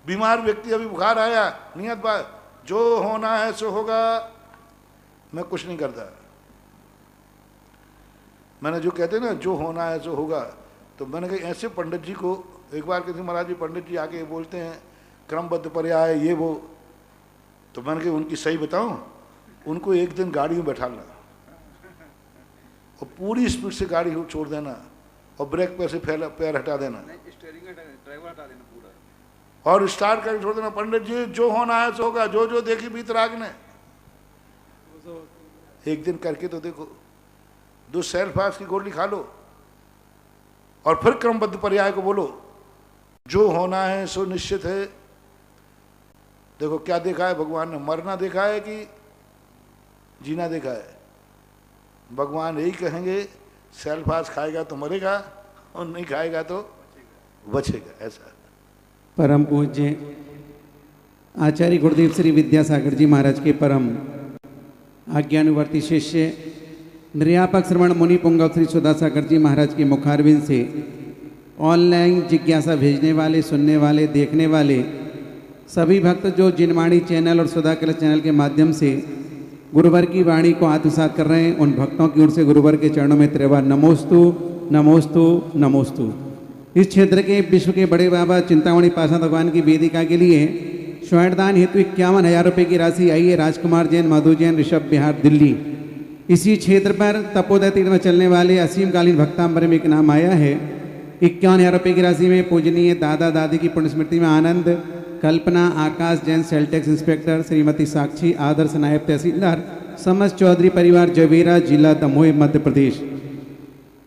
बीमार व्यक्ति, अभी बुखार आया, नियत बात, जो होना है सो होगा, मैं कुछ नहीं करता। मैंने जो कहते ना जो होना है सो होगा, तो मैंने कहा ऐसे पंडित जी को एक बार कहते महाराज जी पंडित जी आके बोलते हैं क्रमबद्ध पर्याय ये वो, तो मैंने कहा उनकी सही बताऊं, उनको एक दिन गाड़ी में बैठाना और पूरी स्पीड से गाड़ी को छोड़ देना और ब्रेक पे से पैर हटा देना, ड्राइवर हटा देना पूरा, और स्टार्ट करके छोड़ देना। पंडित जी जो होना है सो होगा, जो जो देखी बीत राग ने। एक दिन करके तो देखो, 2 सेल्फास की गोली खा लो और फिर क्रमबद्ध पर्याय को बोलो, जो होना है सो निश्चित है। देखो क्या देखा है भगवान ने, मरना देखा है कि जीना देखा है? भगवान यही कहेंगे सेल्फास खाएगा तो मरेगा और नहीं खाएगा तो बचेगा। ऐसा परम पूज्य आचार्य गुरुदेव श्री विद्यासागर जी महाराज के परम आज्ञानुवर्ती शिष्य निर्यापक श्रवण मुनि पुंगव श्री सुधासागर जी महाराज के मुखारविंद से ऑनलाइन जिज्ञासा भेजने वाले, सुनने वाले, देखने वाले सभी भक्त जो जिनवाणी चैनल और सुधा कलश चैनल के माध्यम से गुरुवर की वाणी को आत्मसात कर रहे हैं, उन भक्तों की ओर से गुरुवर के चरणों में त्रिवार नमोस्तु नमोस्तु नमोस्तु। इस क्षेत्र के विश्व के बड़े बाबा चिंतामणि पासा भगवान की वेदिका के लिए स्वयंदान हेतु 51,000 रुपये की राशि आई है। राजकुमार जैन, मधु जैन, ऋषभ बिहार, दिल्ली। इसी क्षेत्र पर तपोदय तीर्थ में चलने वाले असीमकालीन भक्तांबर में एक नाम आया है। 51,000 रुपये की राशि में पूजनीय दादा दादी की पुण्य स्मृति में Anand, Kalpana, Akash Jain, sale tax inspector, Shrimati Sakshi, Adarsh naib tehsildar, समस्त चौधरी परिवार, जवेरा, जिला दमोह, मध्य प्रदेश।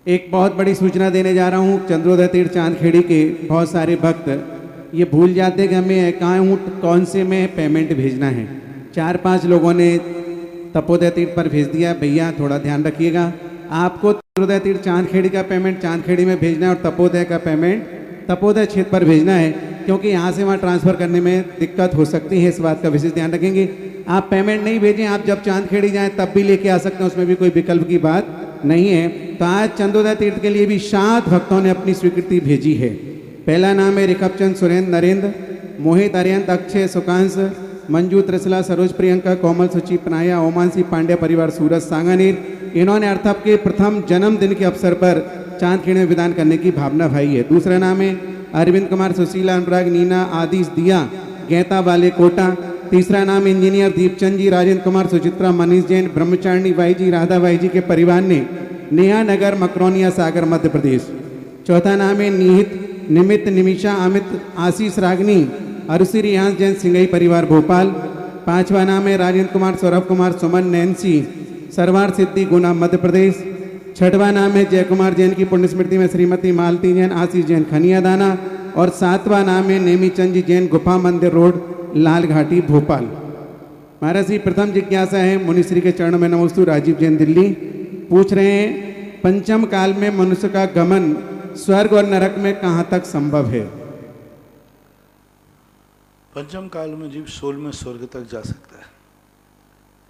एक बहुत बड़ी सूचना देने जा रहा हूँ। चंद्रोदय तीर्थ चांदखेड़ी के बहुत सारे भक्त ये भूल जाते कि हमें अकाउंट कौन से में पेमेंट भेजना है। 4-5 लोगों ने तपोदय तीर्थ पर भेज दिया। भैया थोड़ा ध्यान रखिएगा, आपको चंद्रोदय तीर्थ चांदखेड़ी का पेमेंट चांदखेड़ी में भेजना है और तपोदय का पेमेंट तपोदय क्षेत्र पर भेजना है, क्योंकि यहाँ से वहाँ ट्रांसफ़र करने में दिक्कत हो सकती है। इस बात का विशेष ध्यान रखेंगे। आप पेमेंट नहीं भेजें, आप जब चांदखेड़ी जाएं तब भी लेके आ सकते हैं, उसमें भी कोई विकल्प की बात नहीं है। तो आज चंद्रोदय तीर्थ के लिए भी 7 भक्तों ने अपनी स्वीकृति भेजी है। पहला नाम है रिखपचंद, सुरेंद्र, नरेंद्र, मोहित, अरियंत, अक्षय, सुकांश, मंजू, त्रिशला, सरोज, प्रियंका, कोमल, सुचि, पनाया, ओमानसी, पांड्या परिवार, सूरज, सांगानेर। इन्होंने अर्थात के प्रथम जन्मदिन के अवसर पर चांदखेड़ी में विदान करने की भावना भाई है। दूसरा नाम है अरविंद कुमार, सुशीला, अनुराग, नीना, आदिश, दिया, गैता वाले, कोटा। तीसरा नाम इंजीनियर दीपचंद जी, राजेंद्र कुमार, सुचित्रा, मनीष जैन, ब्रह्मचारिणी बाई जी, राधा बाई जी के परिवार ने, नेहा नगर, मकरोनिया सागर, मध्य प्रदेश। चौथा नाम है निहित, निमित, निमिषा, अमित, आशीष, रागनी, अरुषि, रियांश जैन, सिंगई परिवार, भोपाल। पांचवा नाम है राजेंद्र कुमार, सौरभ कुमार, सुमन, नैन्सी, सरवार सिद्धि, गुना, मध्य प्रदेश। छठवा नाम है जय कुमार जैन की पुण्य स्मृति में श्रीमती मालती जैन, आशीष जैन, खनिया दाना। और 7वां नाम है नेमीचंद जी जैन, गुफा मंदिर रोड, लाल घाटी, भोपाल। महाराज जी प्रथम जिज्ञासा है मुनिश्री के चरणों में नमोस्तु, राजीव जैन, दिल्ली। पूछ रहे हैं पंचम काल में मनुष्य का गमन स्वर्ग और नरक में कहाँ तक संभव है? पंचम काल में जीव 16वें स्वर्ग तक जा सकता है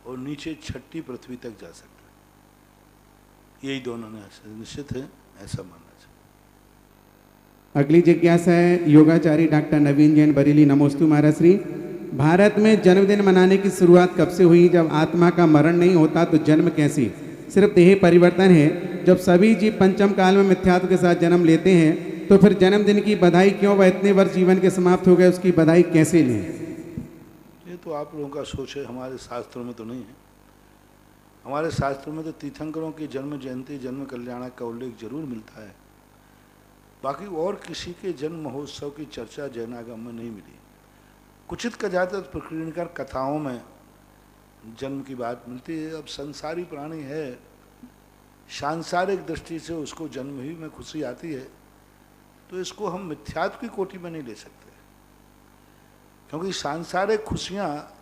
और नीचे 6ठी पृथ्वी तक जा सकता है। यही दोनों ने निश्चित है, ऐसा मानना चाहिए। अगली जिज्ञासा है योगाचारी डॉक्टर नवीन जैन, बरेली। नमोस्तु महाराज श्री। भारत में जन्मदिन मनाने की शुरुआत कब से हुई? जब आत्मा का मरण नहीं होता तो जन्म कैसे, सिर्फ देह परिवर्तन है। जब सभी जीव पंचम काल में मिथ्यात्व के साथ जन्म लेते हैं तो फिर जन्मदिन की बधाई क्यों? वह इतने वर्ष जीवन के समाप्त हो गए, उसकी बधाई कैसे लें? ये तो आप लोगों का सोच है, हमारे शास्त्रों में तो नहीं है। हमारे शास्त्रों में तो तीर्थंकरों की जन्म जयंती, जन्म कल्याणक का उल्लेख जरूर मिलता है, बाकी और किसी के जन्म महोत्सव की चर्चा जैन आगम में नहीं मिली। कुचित का ज़्यादातर प्रकीर्णकर कथाओं में जन्म की बात मिलती है। अब संसारी प्राणी है, सांसारिक दृष्टि से उसको जन्म ही में खुशी आती है, तो इसको हम मिथ्यात्व की कोटि में नहीं ले सकते, क्योंकि सांसारिक खुशियाँ,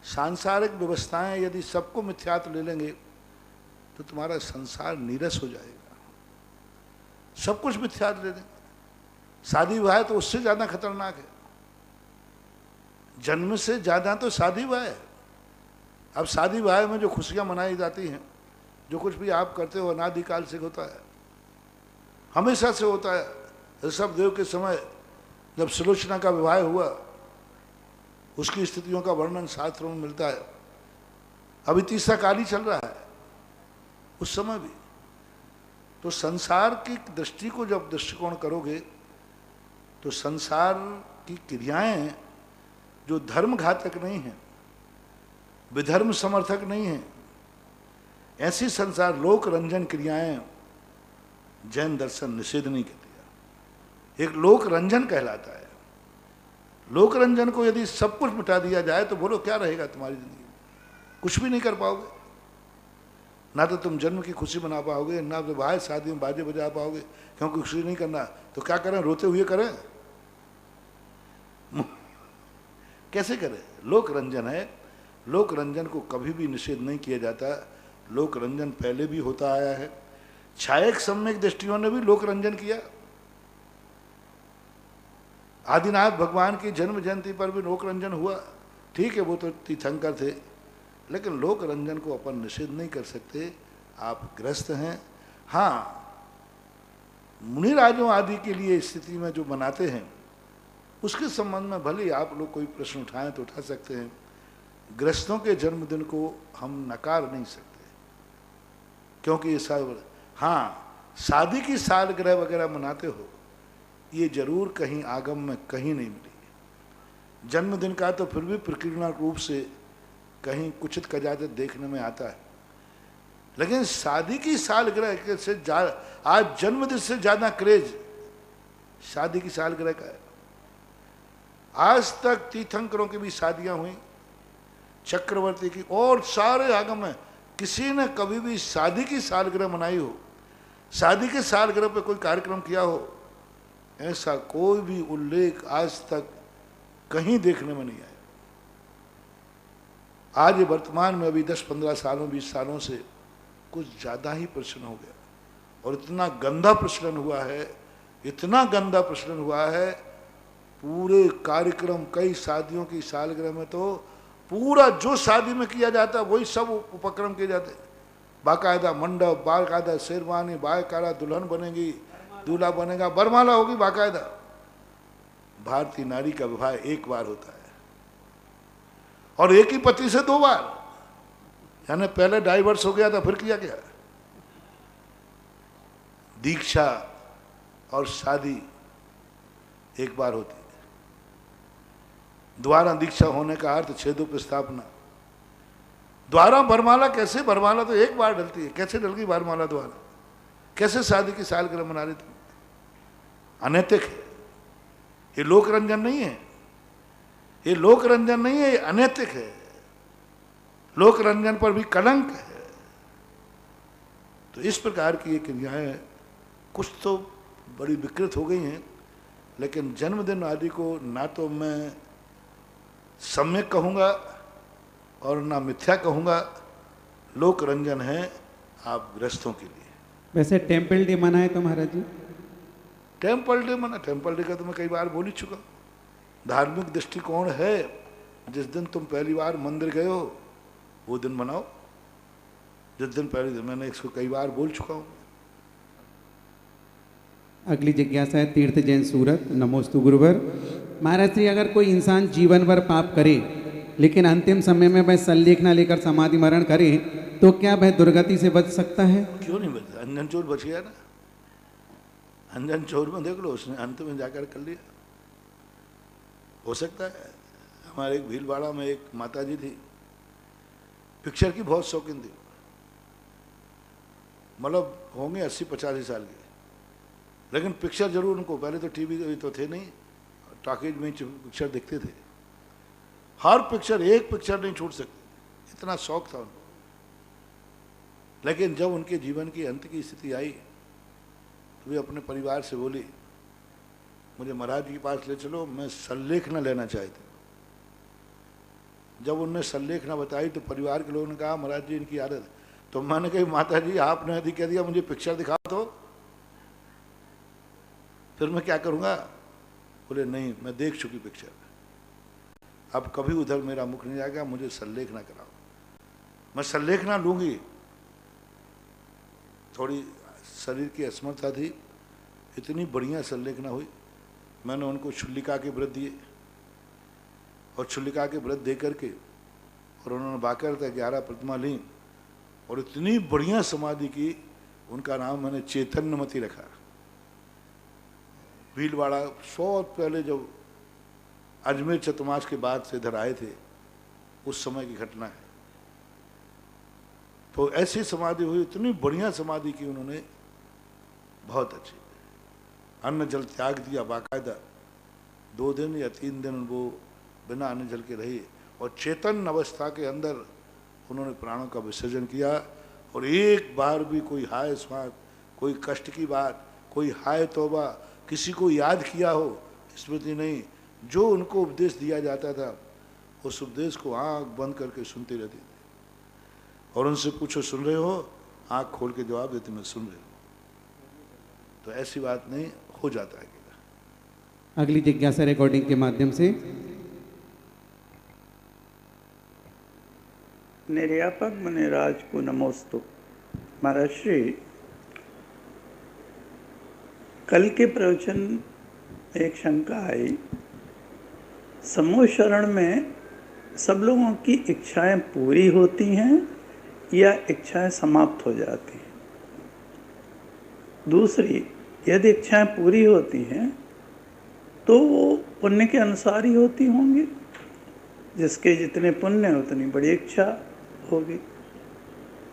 सांसारिक व्यवस्थाएं यदि सबको मिथ्यात्व ले लेंगे तो तुम्हारा संसार नीरस हो जाएगा। सब कुछ मिथ्यात्व ले लेंगे। शादी विवाह तो उससे ज़्यादा खतरनाक है, जन्म से ज़्यादा तो शादी विवाह है। अब शादी विवाह में जो खुशियाँ मनाई जाती हैं, जो कुछ भी आप करते हो अनादिकाल से होता है, हमेशा से होता है। ऋषभदेव के समय जब सुलोचना का विवाह हुआ, उसकी स्थितियों का वर्णन शास्त्रों में मिलता है। अभी तीसरा काल ही चल रहा है, उस समय भी। तो संसार की दृष्टि को जब दृष्टिकोण करोगे तो संसार की क्रियाएं जो धर्म घातक नहीं है, विधर्म समर्थक नहीं है, ऐसी संसार लोक रंजन क्रियाएं जैन दर्शन निषेध नहीं करती। एक लोक रंजन कहलाता है। लोक रंजन को यदि सब कुछ मिटा दिया जाए तो बोलो क्या रहेगा तुम्हारी जिंदगी में? कुछ भी नहीं कर पाओगे। ना तो तुम जन्म की खुशी मना पाओगे, ना तो भाई शादी में बाजे बजा पाओगे, क्योंकि खुशी नहीं करना तो क्या करें? रोते हुए करें? कैसे करें? लोक रंजन है। लोक रंजन को कभी भी निषेध नहीं किया जाता। लोक रंजन पहले भी होता आया है। छायक सम्यक दृष्टियों ने भी लोक रंजन किया। आदिनाथ भगवान की जन्म जयंती पर भी लोक रंजन हुआ। ठीक है, वो तो तीर्थंकर थे, लेकिन लोक रंजन को अपन निषेध नहीं कर सकते। आप ग्रस्त हैं। हाँ, मुनिराजों आदि के लिए स्थिति में जो बनाते हैं उसके संबंध में भले आप लोग कोई प्रश्न उठाएं तो उठा सकते हैं। ग्रस्तों के जन्मदिन को हम नकार नहीं सकते, क्योंकि ये सब, हाँ, शादी की सालगिरह वगैरह मनाते हो, ये जरूर कहीं आगम में कहीं नहीं मिली। जन्मदिन का तो फिर भी प्रकीर्णन रूप से कहीं कुचित कजादत देखने में आता है, लेकिन शादी की सालगिरह से आज जन्मदिन से ज्यादा क्रेज शादी की सालगिरह का है। आज तक तीर्थंकरों की भी शादियां हुई, चक्रवर्ती की, और सारे आगम में किसी ने कभी भी शादी की सालगिरह मनाई हो, शादी के सालगिरह पे कोई कार्यक्रम किया हो, ऐसा कोई भी उल्लेख आज तक कहीं देखने में नहीं आया। आज वर्तमान में अभी 10-15 सालों 20 सालों से कुछ ज़्यादा ही प्रचलन हो गया, और इतना गंदा प्रचलन हुआ है, इतना गंदा प्रचलन हुआ है। पूरे कार्यक्रम, कई शादियों की सालगिरह में तो पूरा जो शादी में किया जाता है वही सब उपक्रम किए जाते हैं। बाकायदा मंडप, बाकायदा शेरवानी, बाकायदा दुल्हन बनेगी, दूल्हा बनेगा, बरमाला होगी बाकायदा। भारतीय नारी का विवाह एक बार होता है, और एक ही पति से 2 बार, यानी पहले डाइवर्स हो गया था फिर किया गया। दीक्षा और शादी एक बार होती है। द्वारा दीक्षा होने का अर्थ छेदो प्रस्थापना। द्वारा बरमाला कैसे? बरमाला तो एक बार डलती है, कैसे डल गई बरमाला द्वारा? कैसे शादी की सालगिरह मना रही तुम? अनैतिक है ये, लोक रंजन नहीं है। ये लोक रंजन नहीं है, ये अनैतिक है। लोक रंजन पर भी कलंक है। तो इस प्रकार की ये क्रियाएं कुछ तो बड़ी विकृत हो गई हैं, लेकिन जन्मदिन आदि को ना तो मैं सम्यक कहूँगा और ना मिथ्या कहूँगा। लोक रंजन है आप गृहस्थों के लिए। वैसे टेम्पल डे मनाए तो महाराज जी? टेम्पल डे मना, टेम्पल डे का तो मैं कई बार बोल ही चुका। धार्मिक दृष्टिकोण है, जिस दिन तुम पहली बार मंदिर गए हो वो दिन मनाओ। जिस दिन पहले दिन, मैंने इसको कई बार बोल चुका हूँ। अगली जिज्ञासा है तीर्थ जैन सूरत। नमोस्तु गुरुवर। महाराज जी, अगर कोई इंसान जीवन भर पाप करे लेकिन अंतिम समय में वह सल्लेख न लेकर समाधि मरण करे तो क्या वह दुर्गति से बच सकता है? क्यों नहीं बचता? अंजन चोर बच गया ना। अंजन चोर में देख लो, उसने अंत में जाकर कर लिया। हो सकता है। हमारे एक भीलवाड़ा में एक माता जी थी, पिक्चर की बहुत शौकीन थी, मतलब होंगे 80-85 साल की। लेकिन पिक्चर जरूर उनको, पहले तो टीवी तो थे नहीं, टॉकीज में पिक्चर देखते थे, हर पिक्चर, एक पिक्चर नहीं छूट सकती, इतना शौक था उनको। लेकिन जब उनके जीवन की अंत की स्थिति आई तो वे अपने परिवार से बोली, मुझे महाराज जी के पास ले चलो, मैं संलेखना लेना चाहती हूँ। जब उनने संलेखना बताई तो परिवार के लोगों ने कहा, महाराज जी इनकी आदत है। तो मैंने कही, माता जी आपने यदि कह दिया मुझे पिक्चर दिखा तो फिर मैं क्या करूँगा? बोले नहीं, मैं देख चुकी पिक्चर, अब कभी उधर मेरा मुख नहीं जाएगा, मुझे संलेखना कराओ, मैं संलेखना लूँगी। थोड़ी शरीर की असमर्था थी, इतनी बढ़िया संलेखना हुई। मैंने उनको छुल्लिका के व्रत दिए और छुल्लिका के व्रत दे करके और उन्होंने बाकायदा 11 प्रतिमा ली और इतनी बढ़िया समाधि की, उनका नाम मैंने चैतन्यमती रखा। भीलवाड़ा 100 पहले जब अजमेर चतुर्मास के बाद से इधर आए थे, उस समय की घटना है। तो ऐसी समाधि हुई, इतनी बढ़िया समाधि की उन्होंने, बहुत अच्छी। अन्न जल त्याग दिया बाकायदा, 2 दिन या 3 दिन वो बिना अन्न जल के रहे और चेतन अवस्था के अंदर उन्होंने प्राणों का विसर्जन किया। और एक बार भी कोई हाय स्वाद, कोई कष्ट की बात, कोई हाय तौबा, किसी को याद किया हो स्मृति नहीं। जो उनको उपदेश दिया जाता था, उस उपदेश को आंख बंद करके सुनते रहते थे। और उनसे पूछो सुन रहे हो, आंख खोल के जवाब देते मैं सुन रहे हो। तो ऐसी बात नहीं, हो जाता है। अगली जिज्ञासा रिकॉर्डिंग के माध्यम से। निर्यापक मुनिराज को नमोस्तु। महाराज श्री, कल के प्रवचन में एक शंका आई, समूह शरण में सब लोगों की इच्छाएं पूरी होती हैं या इच्छाएं समाप्त हो जाती हैं? दूसरी, यदि इच्छाएं पूरी होती हैं तो वो पुण्य के अनुसार ही होती होंगी, जिसके जितने पुण्य उतनी बड़ी इच्छा होगी।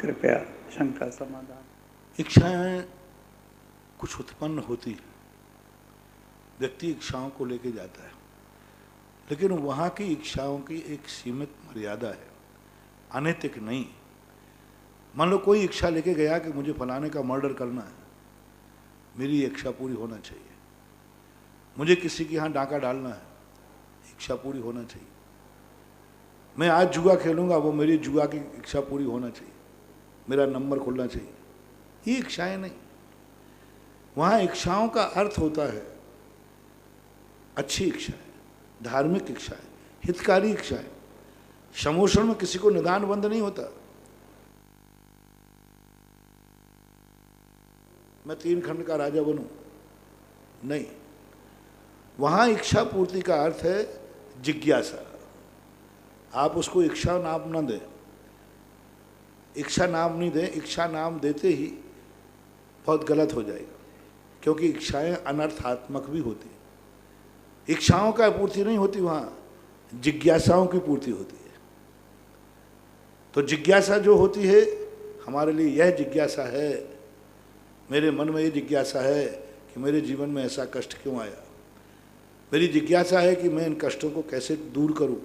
कृपया शंका समाधान। इच्छाएं कुछ उत्पन्न होती है, व्यक्ति इच्छाओं को लेके जाता है, लेकिन वहाँ की इच्छाओं की एक सीमित मर्यादा है, अनैतिक नहीं। मान लो कोई इच्छा लेके गया कि मुझे फलाने का मर्डर करना है, मेरी इच्छा पूरी होना चाहिए। मुझे किसी के यहाँ डाका डालना है, इच्छा पूरी होना चाहिए। मैं आज जुआ खेलूंगा, वो मेरी जुआ की इच्छा पूरी होना चाहिए, मेरा नंबर खुलना चाहिए। ये इच्छाएं नहीं। वहाँ इच्छाओं का अर्थ होता है अच्छी इच्छाएं, धार्मिक इच्छाएं, हितकारी इच्छाएं। समोषण में किसी को निदान बंद नहीं होता। मैं 3 खंड का राजा बनूं, नहीं। वहाँ इच्छा पूर्ति का अर्थ है जिज्ञासा। आप उसको इच्छा नाम न दें, इच्छा नाम नहीं दें, इच्छा नाम देते ही बहुत गलत हो जाएगा, क्योंकि इच्छाएं अनर्थात्मक भी होती हैं। इच्छाओं का पूर्ति नहीं होती, वहाँ जिज्ञासाओं की पूर्ति होती है। तो जिज्ञासा जो होती है हमारे लिए, यह जिज्ञासा है, मेरे मन में ये जिज्ञासा है कि मेरे जीवन में ऐसा कष्ट क्यों आया। मेरी जिज्ञासा है कि मैं इन कष्टों को कैसे दूर करूं।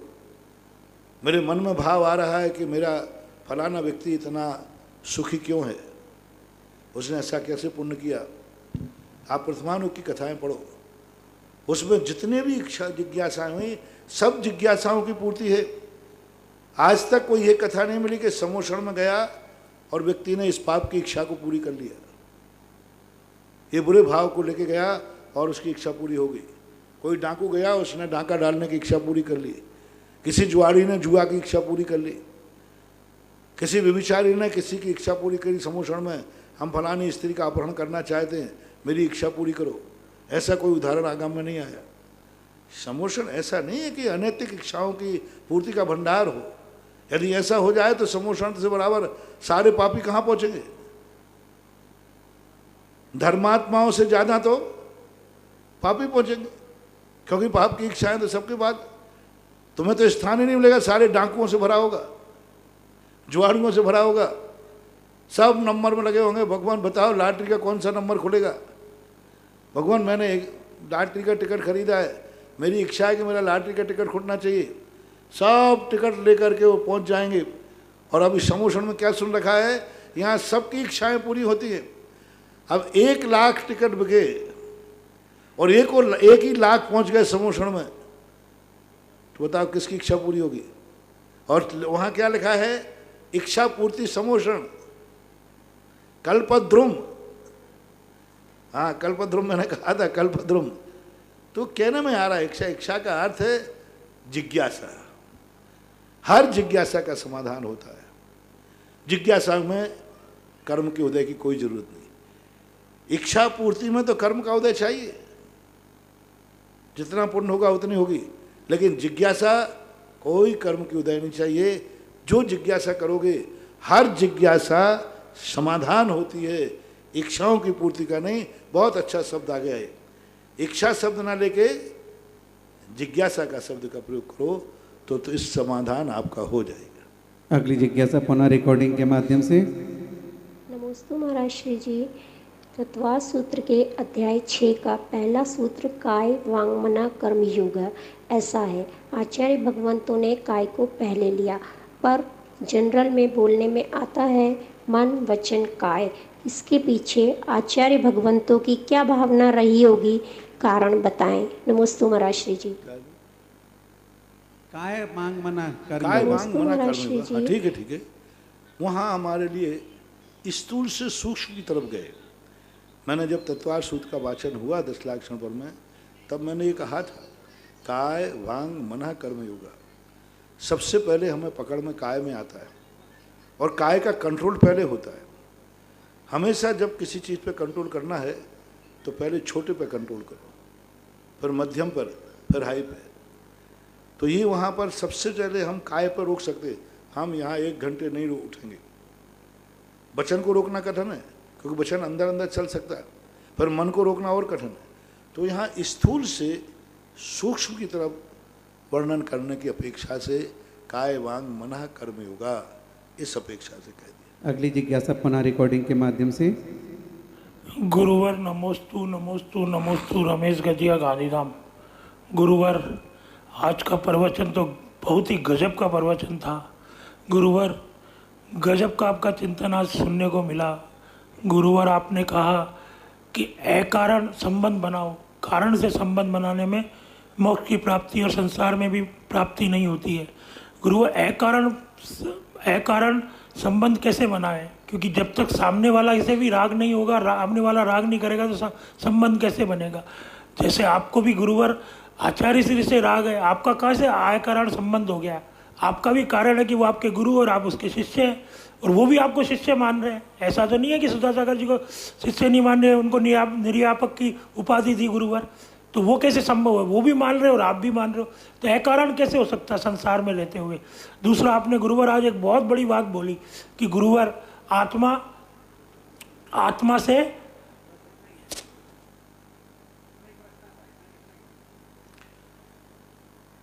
मेरे मन में भाव आ रहा है कि मेरा फलाना व्यक्ति इतना सुखी क्यों है, उसने ऐसा कैसे पुण्य किया। आप प्रथमानुग की कथाएं पढ़ो, उसमें जितने भी इच्छा जिज्ञासाएं हुई, सब जिज्ञासाओं की पूर्ति है। आज तक कोई ये कथा नहीं मिली कि समोषण में गया और व्यक्ति ने इस पाप की इच्छा को पूरी कर लिया, ये बुरे भाव को लेके गया और उसकी इच्छा पूरी हो गई। कोई डाकू गया, उसने डाका डालने की इच्छा पूरी कर ली। किसी जुआरी ने जुआ की इच्छा पूरी कर ली। किसी व्यभिचारी ने किसी की इच्छा पूरी करी समोषण में, हम फलानी स्त्री का अपहरण करना चाहते हैं, मेरी इच्छा पूरी करो। ऐसा कोई उदाहरण आगम में नहीं आया। समोषण ऐसा नहीं है कि अनैतिक इच्छाओं की पूर्ति का भंडार हो। यदि ऐसा हो जाए तो समोषण से बराबर सारे पापी कहाँ पहुंचेंगे। धर्मात्माओं से ज्यादा तो पापी पहुंचेंगे, क्योंकि पाप की इच्छाएं तो सबके बाद। तुम्हें तो स्थान ही नहीं मिलेगा, सारे डाकुओं से भरा होगा, जुआरियों से भरा होगा, सब नंबर में लगे होंगे। भगवान बताओ लॉटरी का कौन सा नंबर खुलेगा। भगवान मैंने एक लॉटरी का टिकट खरीदा है, मेरी इच्छा है कि मेरा लॉटरी का टिकट छूटना चाहिए। सब टिकट लेकर के वो पहुंच जाएंगे। और अभी समोषण में क्या सुन रखा है, यहाँ सबकी इच्छाएं पूरी होती है। अब 1 लाख टिकट बिके और एक ही लाख पहुंच गए समोषण में, तो बताओ किसकी इच्छा पूरी होगी। और वहाँ क्या लिखा है, इच्छा पूर्ति समोषण कल्पद्रुम। हाँ कल्पद्रुम मैंने कहा था, कल्पद्रुम। तो कहने में आ रहा है इच्छा का अर्थ है जिज्ञासा। हर जिज्ञासा का समाधान होता है। जिज्ञासा में कर्म के उदय की कोई जरूरत नहीं। इच्छा पूर्ति में तो कर्म का उदय चाहिए, जितना पुण्य होगा उतनी होगी, लेकिन जिज्ञासा कोई कर्म की उदय नहीं चाहिए। जो जिज्ञासा करोगे, हर जिज्ञासा समाधान होती है, इच्छाओं की पूर्ति का नहीं। बहुत अच्छा शब्द आ गया है, इच्छा शब्द ना लेके जिज्ञासा का शब्द का प्रयोग करो तो इस समाधान आपका हो जाएगा। अगली जिज्ञासा पुनः रिकॉर्डिंग के माध्यम से। नमोस्तु महाराज श्री जी। तत्वा सूत्र के अध्याय 6 का पहला सूत्र काय वांग मना कर्म योग ऐसा है। आचार्य भगवंतों ने काय को पहले लिया, पर जनरल में बोलने में आता है मन वचन काय। इसके पीछे आचार्य भगवंतों की क्या भावना रही होगी, कारण बताएं। नमोस्तु महाराज श्री जी। काय मांग मना कर्म। काय मांग मना कर्म। जी। ठीक है ठीक है। वहाँ हमारे लिए स्थूल से सूक्ष्म की तरफ गए। मैंने जब तत्वार सूत्र का वाचन हुआ 10 लाख क्षण पर में, तब मैंने ये कहा था काय वांग मना कर्म योगा। सबसे पहले हमें पकड़ में काय में आता है, और काय का कंट्रोल पहले होता है। हमेशा जब किसी चीज़ पे कंट्रोल करना है तो पहले छोटे पे कंट्रोल करो, फिर मध्यम पर, फिर हाई पे। तो ये वहाँ पर सबसे पहले हम काय पर रोक सकते। हम यहाँ 1 घंटे नहीं उठेंगे। वचन को रोकना कठिन है, क्योंकि वचन अंदर अंदर चल सकता है, पर मन को रोकना और कठिन है। तो यहाँ स्थूल से सूक्ष्म की तरफ वर्णन करने की अपेक्षा से काय वांग मनः कर्म योगा, इस अपेक्षा से कह दिया। अगली जिज्ञासा पुनः रिकॉर्डिंग के माध्यम से। गुरुवर नमोस्तु नमोस्तु नमोस्तु रमेश गजिया गांधीधाम। गुरुवर आज का प्रवचन तो बहुत ही गजब का प्रवचन था। गुरुवर गजब का आपका चिंतन आज सुनने को मिला। गुरुवर आपने कहा कि अकारण संबंध बनाओ, कारण से संबंध बनाने में मोक्ष की प्राप्ति और संसार में भी प्राप्ति नहीं होती है। गुरुवर अकारण संबंध कैसे बनाए, क्योंकि जब तक सामने वाला इसे भी राग नहीं होगा, सामने वाला राग नहीं करेगा तो संबंध कैसे बनेगा। जैसे आपको भी गुरुवर आचार्य श्री से राग है, आपका कहाँ से अकारण संबंध हो गया। आपका भी कारण है कि वो आपके गुरु और आप उसके शिष्य हैं, और वो भी आपको शिष्य मान रहे हैं। ऐसा तो नहीं है कि सुधासागर जी को शिष्य नहीं मान रहे, उनको निर्यापक की उपाधि थी गुरुवर, तो वो कैसे संभव है। वो भी मान रहे हो और आप भी मान रहे हो, तो अकारण कैसे हो सकता है संसार में लेते हुए। दूसरा, आपने गुरुवर आज एक बहुत बड़ी बात बोली कि गुरुवर आत्मा से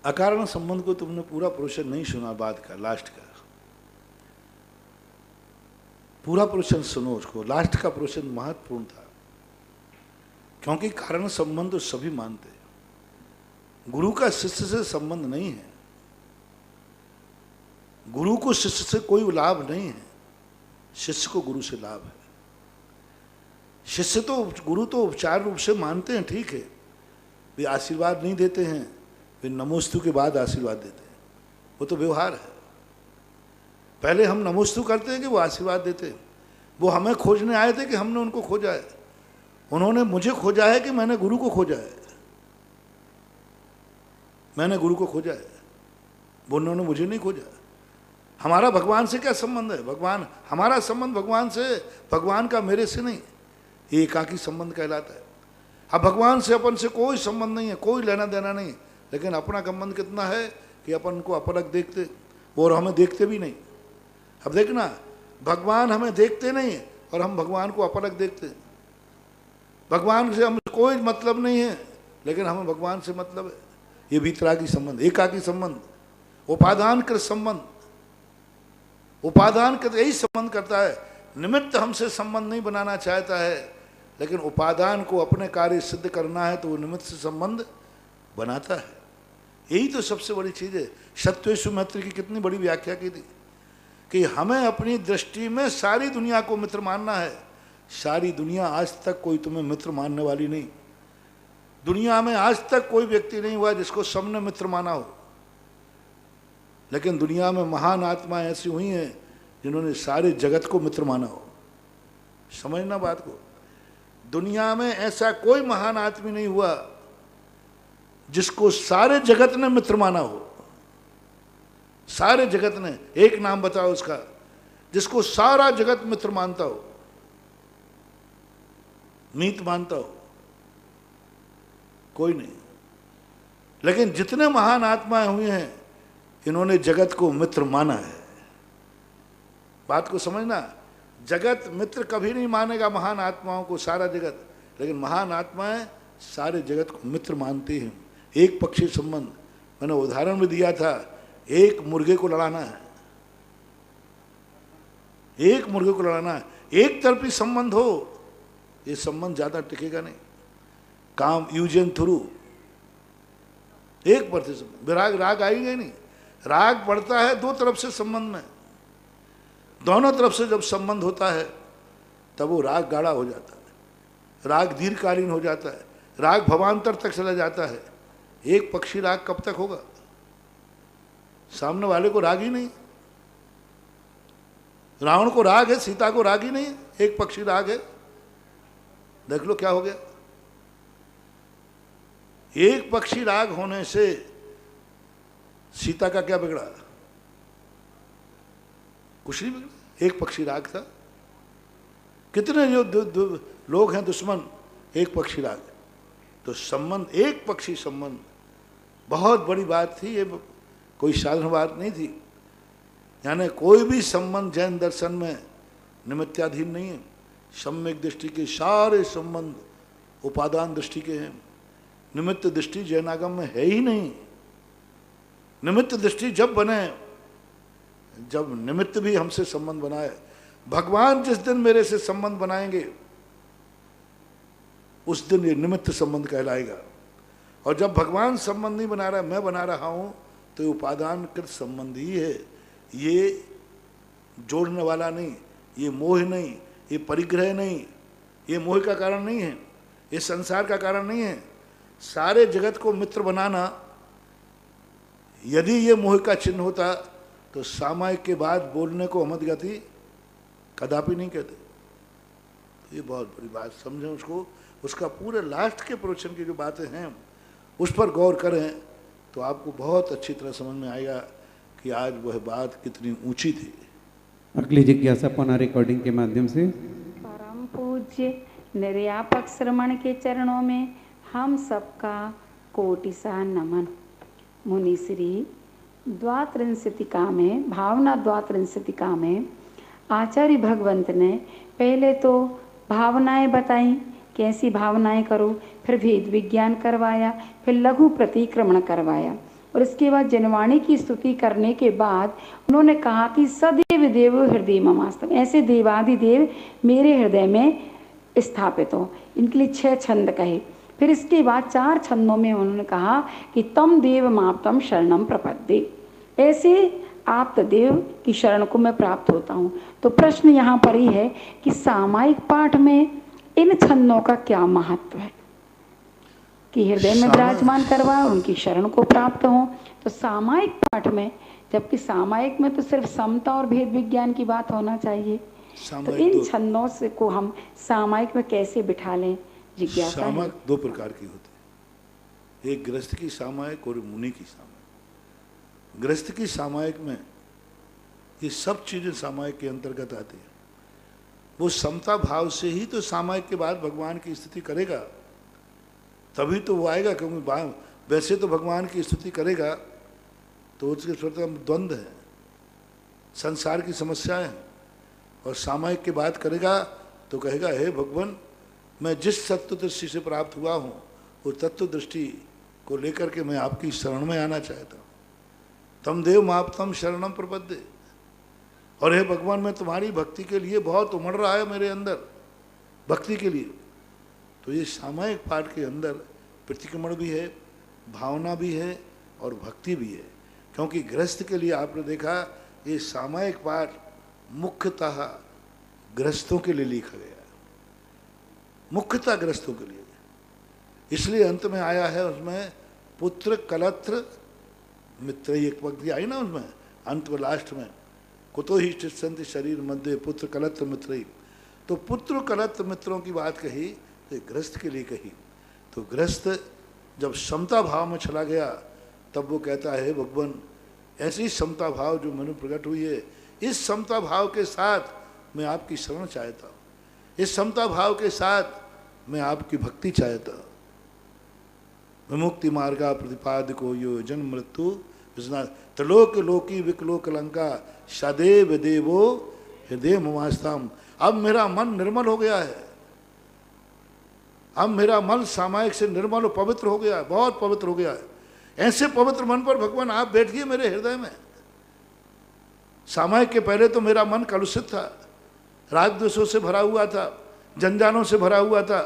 अकारण संबंध को तुमने पूरा प्रवचन नहीं सुना, बाद का लास्ट का पूरा प्रवचन सुनो उसको। लास्ट का प्रवचन महत्वपूर्ण था, क्योंकि कारण संबंध तो सभी मानते हैं। गुरु का शिष्य से संबंध नहीं है, गुरु को शिष्य से कोई लाभ नहीं है, शिष्य को गुरु से लाभ है। शिष्य तो गुरु तो उपचार रूप से मानते हैं, ठीक है, वे आशीर्वाद नहीं देते हैं, वे नमोस्तु के बाद आशीर्वाद देते हैं, वो तो व्यवहार है। पहले हम नमोस्तु करते हैं कि वो आशीर्वाद देते हैं। वो हमें खोजने आए थे कि हमने उनको खोजा है, उन्होंने मुझे खोजा है कि मैंने गुरु को खोजा है। मैंने गुरु को खोजा है, वो उन्होंने मुझे नहीं खोजा। हमारा भगवान से क्या संबंध है? भगवान, हमारा संबंध भगवान से, भगवान का मेरे से नहीं, ये एकाकी संबंध कहलाता है। अब भगवान से अपन से कोई संबंध नहीं है, कोई लेना देना नहीं, लेकिन अपना संबंध कितना है कि अपन को अपलक देखते और हमें देखते भी नहीं। अब देखना, भगवान हमें देखते नहीं और हम भगवान को अपलक देखते। भगवान से हमें कोई मतलब नहीं है, लेकिन हमें भगवान से मतलब है। ये वितरागी संबंध, एकाकी संबंध, उपादान कृत संबंध। उपादान कृत यही संबंध करता है, निमित्त हमसे संबंध नहीं बनाना चाहता है, लेकिन उपादान को अपने कार्य सिद्ध करना है तो वो निमित्त से संबंध बनाता है। यही तो सबसे बड़ी चीज़ है। सत्येषु मैत्री की कितनी बड़ी व्याख्या की थी कि हमें अपनी दृष्टि में सारी दुनिया को मित्र मानना है। सारी दुनिया, आज तक कोई तुम्हें मित्र मानने वाली नहीं। दुनिया में आज तक कोई व्यक्ति नहीं हुआ जिसको सबने मित्र माना हो, लेकिन दुनिया में महान आत्माएं ऐसी हुई हैं जिन्होंने सारे जगत को मित्र माना हो। समझना बात को, दुनिया में ऐसा कोई महान आदमी नहीं हुआ जिसको सारे जगत ने मित्र माना हो। सारे जगत ने, एक नाम बताओ उसका जिसको सारा जगत मित्र मानता हो, मीत मानता हो, कोई नहीं। लेकिन जितने महान आत्माएं हुए हैं इन्होंने जगत को मित्र माना है। बात को समझना, जगत मित्र कभी नहीं मानेगा महान आत्माओं को, सारा जगत, लेकिन महान आत्माएं सारे जगत को मित्र मानती हैं। एक पक्षी संबंध, मैंने उदाहरण भी दिया था, एक मुर्गे को लड़ाना है, एक मुर्गे को लड़ाना है, एक तरफी संबंध हो, ये संबंध ज्यादा टिकेगा नहीं। काम यूजन थ्रू, एक प्रति संबंध, विराग राग आएगा ही नहीं। राग पड़ता है दो तरफ से संबंध में, दोनों तरफ से जब संबंध होता है तब वो राग गाढ़ा हो जाता है, राग दीर्घकालीन हो जाता है, राग भवांतर तक चला जाता है। एक पक्षी राग कब तक होगा? सामने वाले को राग ही नहीं। रावण को राग है, सीता को राग ही नहीं, एक पक्षी राग है। देख लो क्या हो गया। एक पक्षी राग होने से सीता का क्या बिगड़ा? कुछ नहीं बिगड़ा, एक पक्षी राग था। कितने जो लोग हैं दुश्मन, एक पक्षी राग। तो संबंध, एक पक्षी संबंध बहुत बड़ी बात थी। ये कोई साधारण बात नहीं थी। यानी कोई भी संबंध जैन दर्शन में निमित्ताधीन नहीं है। सम्यक दृष्टि के सारे संबंध उपादान दृष्टि के हैं। निमित्त दृष्टि जैनागम में है ही नहीं। निमित्त दृष्टि जब बने, जब निमित्त भी हमसे संबंध बनाए, भगवान जिस दिन मेरे से संबंध बनाएंगे उस दिन ये निमित्त संबंध कहलाएगा। और जब भगवान संबंध नहीं बना रहा, मैं बना रहा हूं, तो ये उपादान कृत संबंध ही है। ये जोड़ने वाला नहीं, ये मोह नहीं, ये परिग्रह नहीं, ये मोह का कारण नहीं है, ये संसार का कारण नहीं है। सारे जगत को मित्र बनाना, यदि ये मोह का चिन्ह होता तो सामायिक के बाद बोलने को अमद गति कदापि नहीं कहते। ये बहुत बड़ी बात समझें उसको। उसका पूरे लास्ट के प्रवचन की जो बातें हैं उस पर गौर करें तो आपको बहुत अच्छी तरह समझ में आएगा कि आज वह बात कितनी ऊंची थी। अगली जिज्ञासा पुनः रिकॉर्डिंग के माध्यम से। परम पूज्य निर्यापक श्रमण के चरणों में हम सबका कोटिसा नमन। मुनि श्री द्वात्रिंशतिका में, भावना द्वात्रिंशतिका में आचार्य भगवंत ने पहले तो भावनाएं बताई, कैसी भावनाएं करो, फिर भेद विज्ञान करवाया, फिर लघु प्रतिक्रमण करवाया, और इसके बाद जनवाणी की स्तुति करने के बाद उन्होंने कहा कि सदैव देव हृदय ममास्तम, ऐसे देवादिदेव मेरे हृदय में स्थापित हो। इनके लिए 6 छंद कहे। फिर इसके बाद 4 छंदों में उन्होंने कहा कि तम देव माप्तम शरणम प्रपद्ये, ऐसे आप्त देव की शरण को मैं प्राप्त होता हूँ। तो प्रश्न यहाँ पर ही है कि सामायिक पाठ में इन छंदों का क्या महत्व है कि हृदय में विराजमान करवा, उनकी शरण को प्राप्त हो। तो सामायिक पाठ में, जबकि सामायिक में तो सिर्फ समता और भेद विज्ञान की बात होना चाहिए, तो इन छंदों से को हम सामायिक में कैसे बिठा लें? जिज्ञासा। सामायिक 2 प्रकार की होती है, एक गृहस्थ की सामायिक और मुनि की सामायिक। गृहस्थ की सामायिक में ये सब चीजें सामायिक के अंतर्गत आती है। वो समता भाव से ही तो सामायिक के बाद भगवान की स्तुति करेगा, तभी तो वो आएगा। क्योंकि वैसे तो भगवान की स्तुति करेगा तो उसके स्वतः द्वंद्व है, संसार की समस्याएं हैं, और सामायिक के बाद करेगा तो कहेगा हे भगवान, मैं जिस तत्व दृष्टि से प्राप्त हुआ हूँ उस तत्व दृष्टि को लेकर के मैं आपकी शरण में आना चाहता हूँ। तम देव माप्तम शरणम प्रपद्ये, और हे भगवान मैं तुम्हारी भक्ति के लिए बहुत उमड़ रहा है मेरे अंदर, भक्ति के लिए। तो ये सामायिक पाठ के अंदर प्रतिक्रमण भी है, भावना भी है और भक्ति भी है। क्योंकि गृहस्थ के लिए आपने देखा ये सामायिक पाठ मुख्यतः गृहस्थों के लिए लिखा गया, मुख्यतः गृहस्थों के लिए। इसलिए अंत में आया है उसमें पुत्र कलत्र मित्र, एक पंक्ति आई ना उसमें अंत में लास्ट में, कुतो ही तिष्ठन्ति शरीर मध्य पुत्र कलत्र मित्र। तो पुत्र कलत्र मित्रों की बात कही तो गृहस्थ के लिए कही। तो गृहस्थ जब समता भाव में चला गया तब वो कहता है भगवान ऐसी समता भाव जो मन प्रकट हुई है, इस समता भाव के साथ मैं आपकी शरण चाहता हूँ, इस समता भाव के साथ मैं आपकी भक्ति चाहता हूँ। विमुक्ति मार्गा प्रतिपादको यो जन्म मृत्यु विस्नाश त्रिलोक लोकी विकलोक लंका सदैव देवो हृदय ममास्ताम। अब मेरा मन निर्मल हो गया है, अब मेरा मन सामायिक से निर्मल और पवित्र हो गया है, बहुत पवित्र हो गया है। ऐसे पवित्र मन पर भगवान आप बैठिए मेरे हृदय में। सामायिक के पहले तो मेरा मन कलुषित था, राग द्वेषों से भरा हुआ था, जंजालों से भरा हुआ था।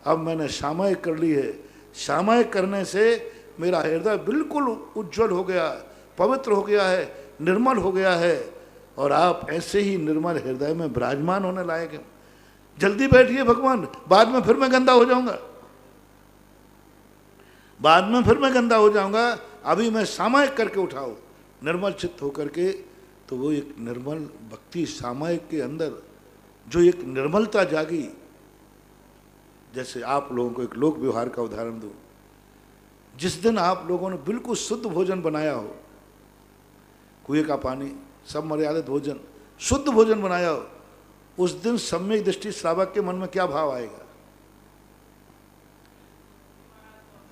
अब मैंने सामायिक कर ली है, सामायिक करने से मेरा हृदय बिल्कुल उज्जवल हो गया, पवित्र हो गया है, निर्मल हो गया है। और आप ऐसे ही निर्मल हृदय में विराजमान होने लायक हैं। जल्दी बैठिए भगवान, बाद में फिर मैं गंदा हो जाऊंगा, बाद में फिर मैं गंदा हो जाऊंगा। अभी मैं सामायिक करके उठाओ, निर्मल चित्त होकर के। तो वो एक निर्मल भक्ति सामायिक के अंदर जो एक निर्मलता जागी। जैसे आप लोगों को एक लोक व्यवहार का उदाहरण दूं, जिस दिन आप लोगों ने बिल्कुल शुद्ध भोजन बनाया हो, कुएं का पानी, सब मर्यादित भोजन, शुद्ध भोजन बनाया हो, उस दिन सम्यक दृष्टि श्रावक के मन में क्या भाव आएगा?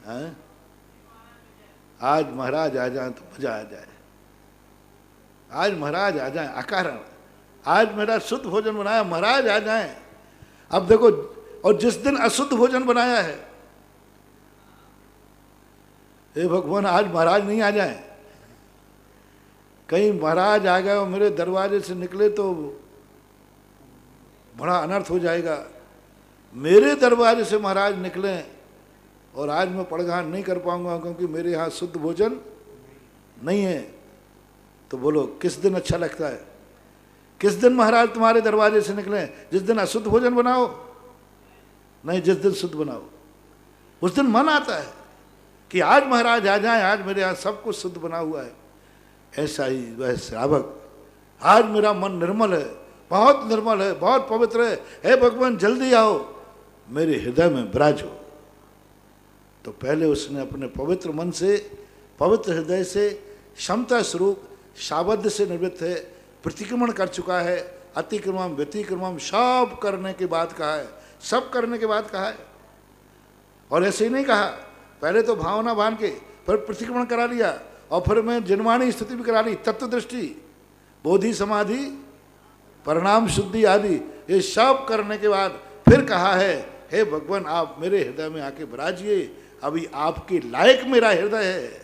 हैं? आज महाराज आ जाए तो मजा आ जाए, आज महाराज आ जाए अकारण, आज मेरा शुद्ध भोजन बनाया, महाराज आ जाए। अब देखो, और जिस दिन अशुद्ध भोजन बनाया है, हे भगवान आज महाराज नहीं आ जाए। कहीं महाराज आ गए और मेरे दरवाजे से निकले तो बड़ा अनर्थ हो जाएगा। मेरे दरवाजे से महाराज निकले और आज मैं पड़गान नहीं कर पाऊंगा क्योंकि मेरे यहाँ शुद्ध भोजन नहीं है। तो बोलो किस दिन अच्छा लगता है? किस दिन महाराज तुम्हारे दरवाजे से निकले? जिस दिन अशुद्ध भोजन बनाओ? नहीं, जिस दिन शुद्ध बनाओ उस दिन मन आता है कि आज महाराज आ जाए, आज मेरे यहाँ सब कुछ शुद्ध बना हुआ है। ऐसा ही वह श्रावक, आज मेरा मन निर्मल है, बहुत निर्मल है, बहुत पवित्र है, हे भगवान जल्दी आओ, मेरे हृदय में विराज हो। तो पहले उसने अपने पवित्र मन से, पवित्र हृदय से, क्षमता स्वरूप शाबद्ध से निवृत्त है, प्रतिक्रमण कर चुका है, अतिक्रमण व्यतिक्रमण सब करने के बाद कहा है, सब करने के बाद कहा है। और ऐसे ही नहीं कहा, पहले तो भावना बांध के फिर प्रतिक्रमण करा लिया और फिर मैं जिनवाणी स्थिति भी करा ली, तत्व दृष्टि, बोधि समाधि, परिणाम शुद्धि आदि, ये सब करने के बाद फिर कहा है, हे भगवान आप मेरे हृदय में आके विराजिए, अभी आपके लायक मेरा हृदय है,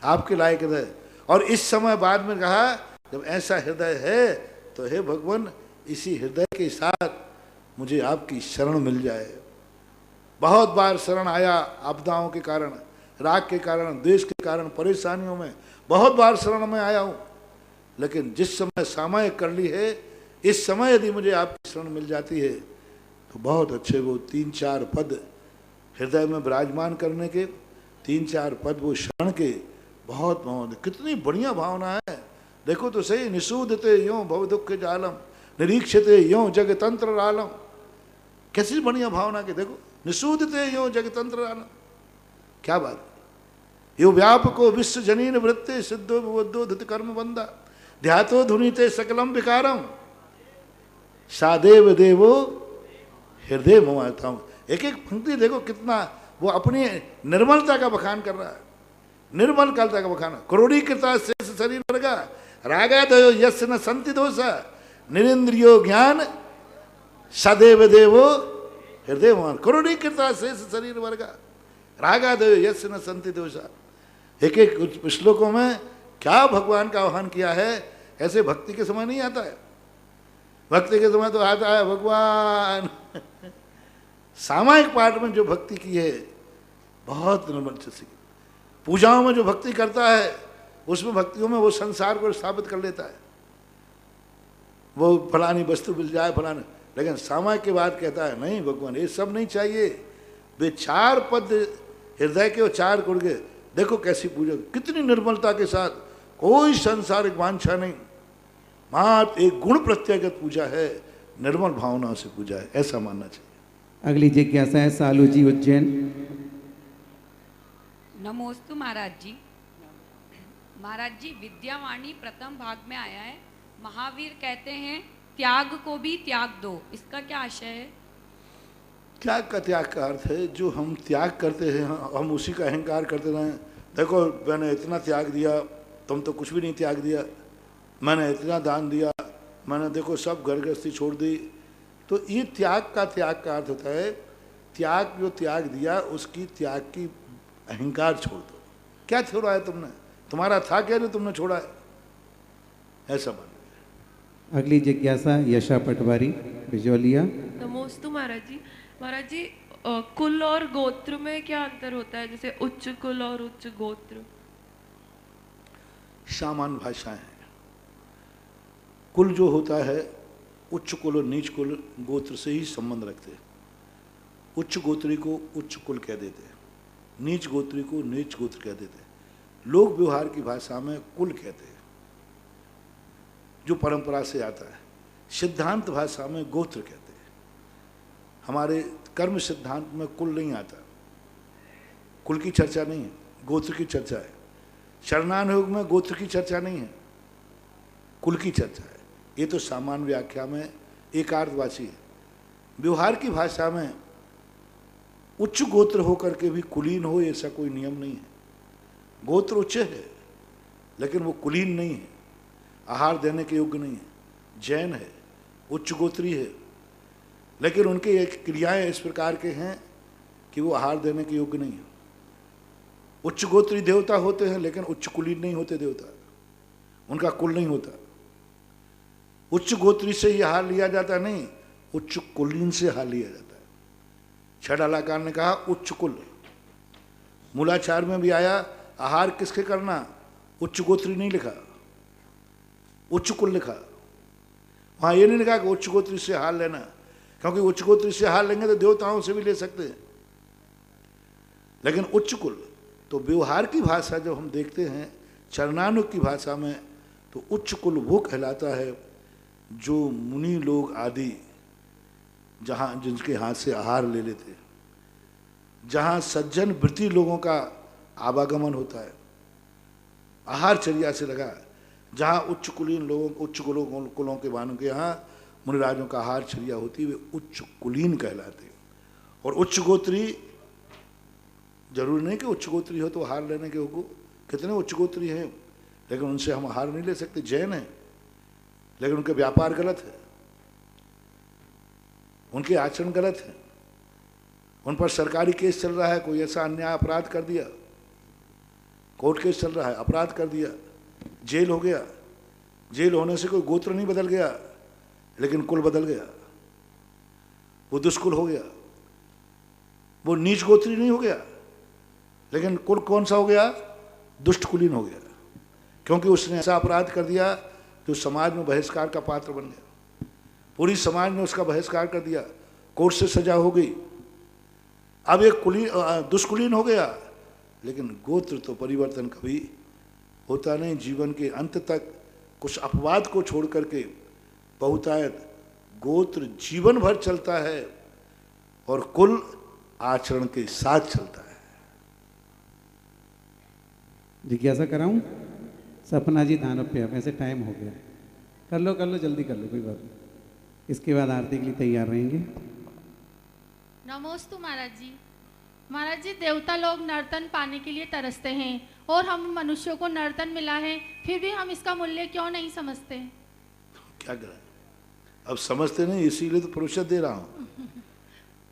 आपके लायक हृदय। और इस समय बाद में कहा जब ऐसा हृदय है तो हे भगवान इसी हृदय के साथ मुझे आपकी शरण मिल जाए। बहुत बार शरण आया, आपदाओं के कारण, राग के कारण, द्वेष के कारण, परेशानियों में बहुत बार शरण में आया हूँ। लेकिन जिस समय सामायिक कर ली है, इस समय यदि मुझे आपकी शरण मिल जाती है तो बहुत अच्छे वो 3-4 पद हृदय में विराजमान करने के, 3-4 पद वो शरण के, बहुत कितनी बढ़िया भावना है। देखो तो सही, निषूदते यो भव दुख जालम, निरीक्षते यो जगतंत्र आलम। कैसी बढ़िया भावना के, देखो निषूदते यो जगतंत्र आलम, क्या बात। यो व्यापको विश्व जनीन वृत्ते सिद्धो विबुद्धो धृत कर्म बंदा ध्यातो धुनीते सकलम विकारम सादेव देवो हृदय ममाता। एक एक पंक्ति देखो कितना वो अपनी निर्मलता का बखान कर रहा है, निर्मल कालता का बखान। क्रोड़ीकृता शेष शरीर वर्गा रागादयो यस्य न संति दोषा निरिंद्रियो ज्ञान सदैव देवो हृदय ममान। क्रोड़ीकृता शेष शरीर वर्गा रागादयो यस्य न संति दोषा। एक एक श्लोकों में क्या भगवान का आह्वान किया है। ऐसे भक्ति के समय नहीं आता है, भक्ति के समय तो आता है भगवान सामायिक पाठ में जो भक्ति की है बहुत निर्मल चित्त से, पूजाओं में जो भक्ति करता है उसमें भक्तियों में वो संसार को स्थापित कर लेता है, वो फलानी वस्तु मिल जाए फलाना, लेकिन सामायिक के बाद कहता है नहीं भगवान ये सब नहीं चाहिए, वे 4 पद हृदय के और 4 गुण के, देखो कैसी पूजा, कितनी निर्मलता के साथ, कोई सांसारिक वांछा नहीं, मात्र एक गुण प्रत्यगत पूजा है, निर्मल भावनाओं से पूजा है, ऐसा मानना चाहिए। अगली जिज्ञासा है सालू जी उज्जैन। नमोस्तु महाराज जी। महाराज जी, विद्यावाणी प्रथम भाग में आया है, महावीर कहते हैं त्याग को भी त्याग दो, इसका क्या आशय है? त्याग का त्याग का अर्थ है जो हम त्याग करते हैं हम उसी का अहंकार करते रहें, देखो मैंने इतना त्याग दिया, तुम तो कुछ भी नहीं त्याग दिया, मैंने इतना दान दिया, मैंने देखो सब घर गृहस्थी छोड़ दी, तो ये त्याग का अर्थ होता है त्याग, जो त्याग दिया उसकी त्याग की अहंकार छोड़ दो। क्या छोड़ा है तुमने, तुम्हारा था क्या जो तुमने छोड़ा है, ऐसा मान। अगली जिज्ञासा यशा पटवारी बिजौलिया। नमोस्तु महाराज जी। महाराज जी, कुल और गोत्र में क्या अंतर होता है, जैसे उच्च कुल और उच्च गोत्र? सामान्य भाषाएं हैं। कुल जो होता है उच्च कुल और नीच कुल गोत्र से ही संबंध रखते हैं। उच्च गोत्री को उच्च कुल कह देते हैं, नीच गोत्री को नीच गोत्र कह देते हैं। लोक व्यवहार की भाषा में कुल कहते हैं जो परंपरा से आता है, सिद्धांत भाषा में गोत्र कहते हैं। हमारे कर्म सिद्धांत में कुल नहीं आता, कुल की चर्चा नहीं है, गोत्र की चर्चा है। शरणानुयोग में गोत्र की चर्चा नहीं है, कुल की चर्चा है। ये तो सामान्य व्याख्या में एकार्थवाची है। व्यवहार की भाषा में उच्च गोत्र होकर के भी कुलीन हो ऐसा कोई नियम नहीं है। गोत्र उच्च है लेकिन वो कुलीन नहीं है, आहार देने के योग्य नहीं है। जैन है, उच्च गोत्री है, लेकिन उनके एक क्रियाएं इस प्रकार के हैं कि वो आहार देने के योग्य नहीं है। उच्च गोत्री देवता होते हैं लेकिन उच्च कुलीन नहीं होते देवता, उनका कुल नहीं होता। उच्च गोत्री से ही आहार लिया जाता नहीं, उच्च कुलीन से आहार लिया जाता है। छठालाकार ने कहा उच्च कुल, मूलाचार में भी आया आहार किसके करना, उच्च गोत्री नहीं लिखा, उच्च कुल लिखा। वहाँ ये नहीं लिखा कि उच्च गोत्री से आहार लेना, क्योंकि उच्च गोत्री से आहार लेंगे तो देवताओं से भी ले सकते हैं, लेकिन उच्च कुल। तो व्यवहार की भाषा जब हम देखते हैं चरणानुग की भाषा में, तो उच्च कुल वो कहलाता है जो मुनि लोग आदि जहाँ जिनके हाथ से आहार ले लेते, जहाँ सज्जन वृत्ति लोगों का आवागमन होता है, आहार चर्या से लगा, जहाँ उच्च कुलीन लोगों, उच्च कुलों के वानों के यहाँ मुनिराजों का आहार चर्या होती है, वे उच्च कुलीन कहलाते। और उच्च गोत्री जरूरी नहीं कि उच्च गोत्री हो तो आहार लेने के होगो, कितने उच्च गोत्री हैं लेकिन उनसे हम आहार नहीं ले सकते। जैन है लेकिन उनके व्यापार गलत है, उनके आचरण गलत है, उन पर सरकारी केस चल रहा है, कोई ऐसा अन्याय अपराध कर दिया, कोर्ट केस चल रहा है, अपराध कर दिया, जेल हो गया। जेल होने से कोई गोत्र नहीं बदल गया लेकिन कुल बदल गया, वो दुष्कुल हो गया, वो नीच गोत्री नहीं हो गया लेकिन कुल कौन सा हो गया, दुष्ट कुलीन हो गया, क्योंकि उसने ऐसा अपराध कर दिया जो समाज में बहिष्कार का पात्र बन गया। पूरी समाज ने उसका बहिष्कार कर दिया, कोर्ट से सजा हो गई, अब एक कुलीन दुष्कुलीन हो गया। लेकिन गोत्र तो परिवर्तन कभी होता नहीं, जीवन के अंत तक कुछ अपवाद को छोड़ करके बहुतायत गोत्र जीवन भर चलता है और कुल आचरण के साथ चलता है। जिज्ञासा कराऊं? सपना जी दानव पे, वैसे टाइम हो गया, कर लो जल्दी कर लो, कोई बात नहीं। इसके बाद आरती के लिए तैयार रहेंगे। नमोस्तु महाराज जी। महाराज जी, देवता लोग नर्तन पाने के लिए तरसते हैं और हम मनुष्यों को नर्तन मिला है, फिर भी हम इसका मूल्य क्यों नहीं समझते? क्या करें, अब समझते नहीं, इसीलिए तो प्रोत्साहन दे रहा हूँ।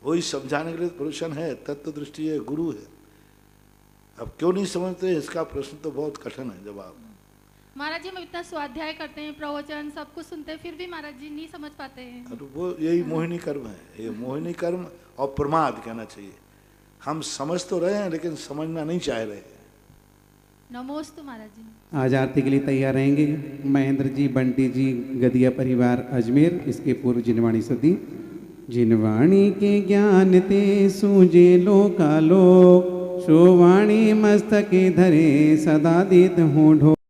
वही समझाने के लिए प्रोत्साहन है, तत्व दृष्टि है, गुरु है। अब क्यों नहीं समझते, इसका प्रश्न तो बहुत कठिन है जवाब। महाराज जी हम इतना स्वाध्याय करते हैं, प्रवचन सब कुछ सुनते हैं, फिर भी महाराज जी नहीं समझ पाते हैं। और वो यही मोहिनी कर्म है, ये मोहिनी कर्म और प्रमाद कहना चाहिए। हम समझ तो रहे हैं लेकिन समझना नहीं चाह रहे हैं। नमोस्तु महाराज जी। आज आरती के लिए तैयार रहेंगे महेंद्र जी, बंटी जी, गदिया परिवार अजमेर। इसके पूर्व जिनवाणी सदी। जिनवाणी के ज्ञान ते सूझे लोकालोक, शोवाणी मस्तके धरे सदा दीत हों ढो।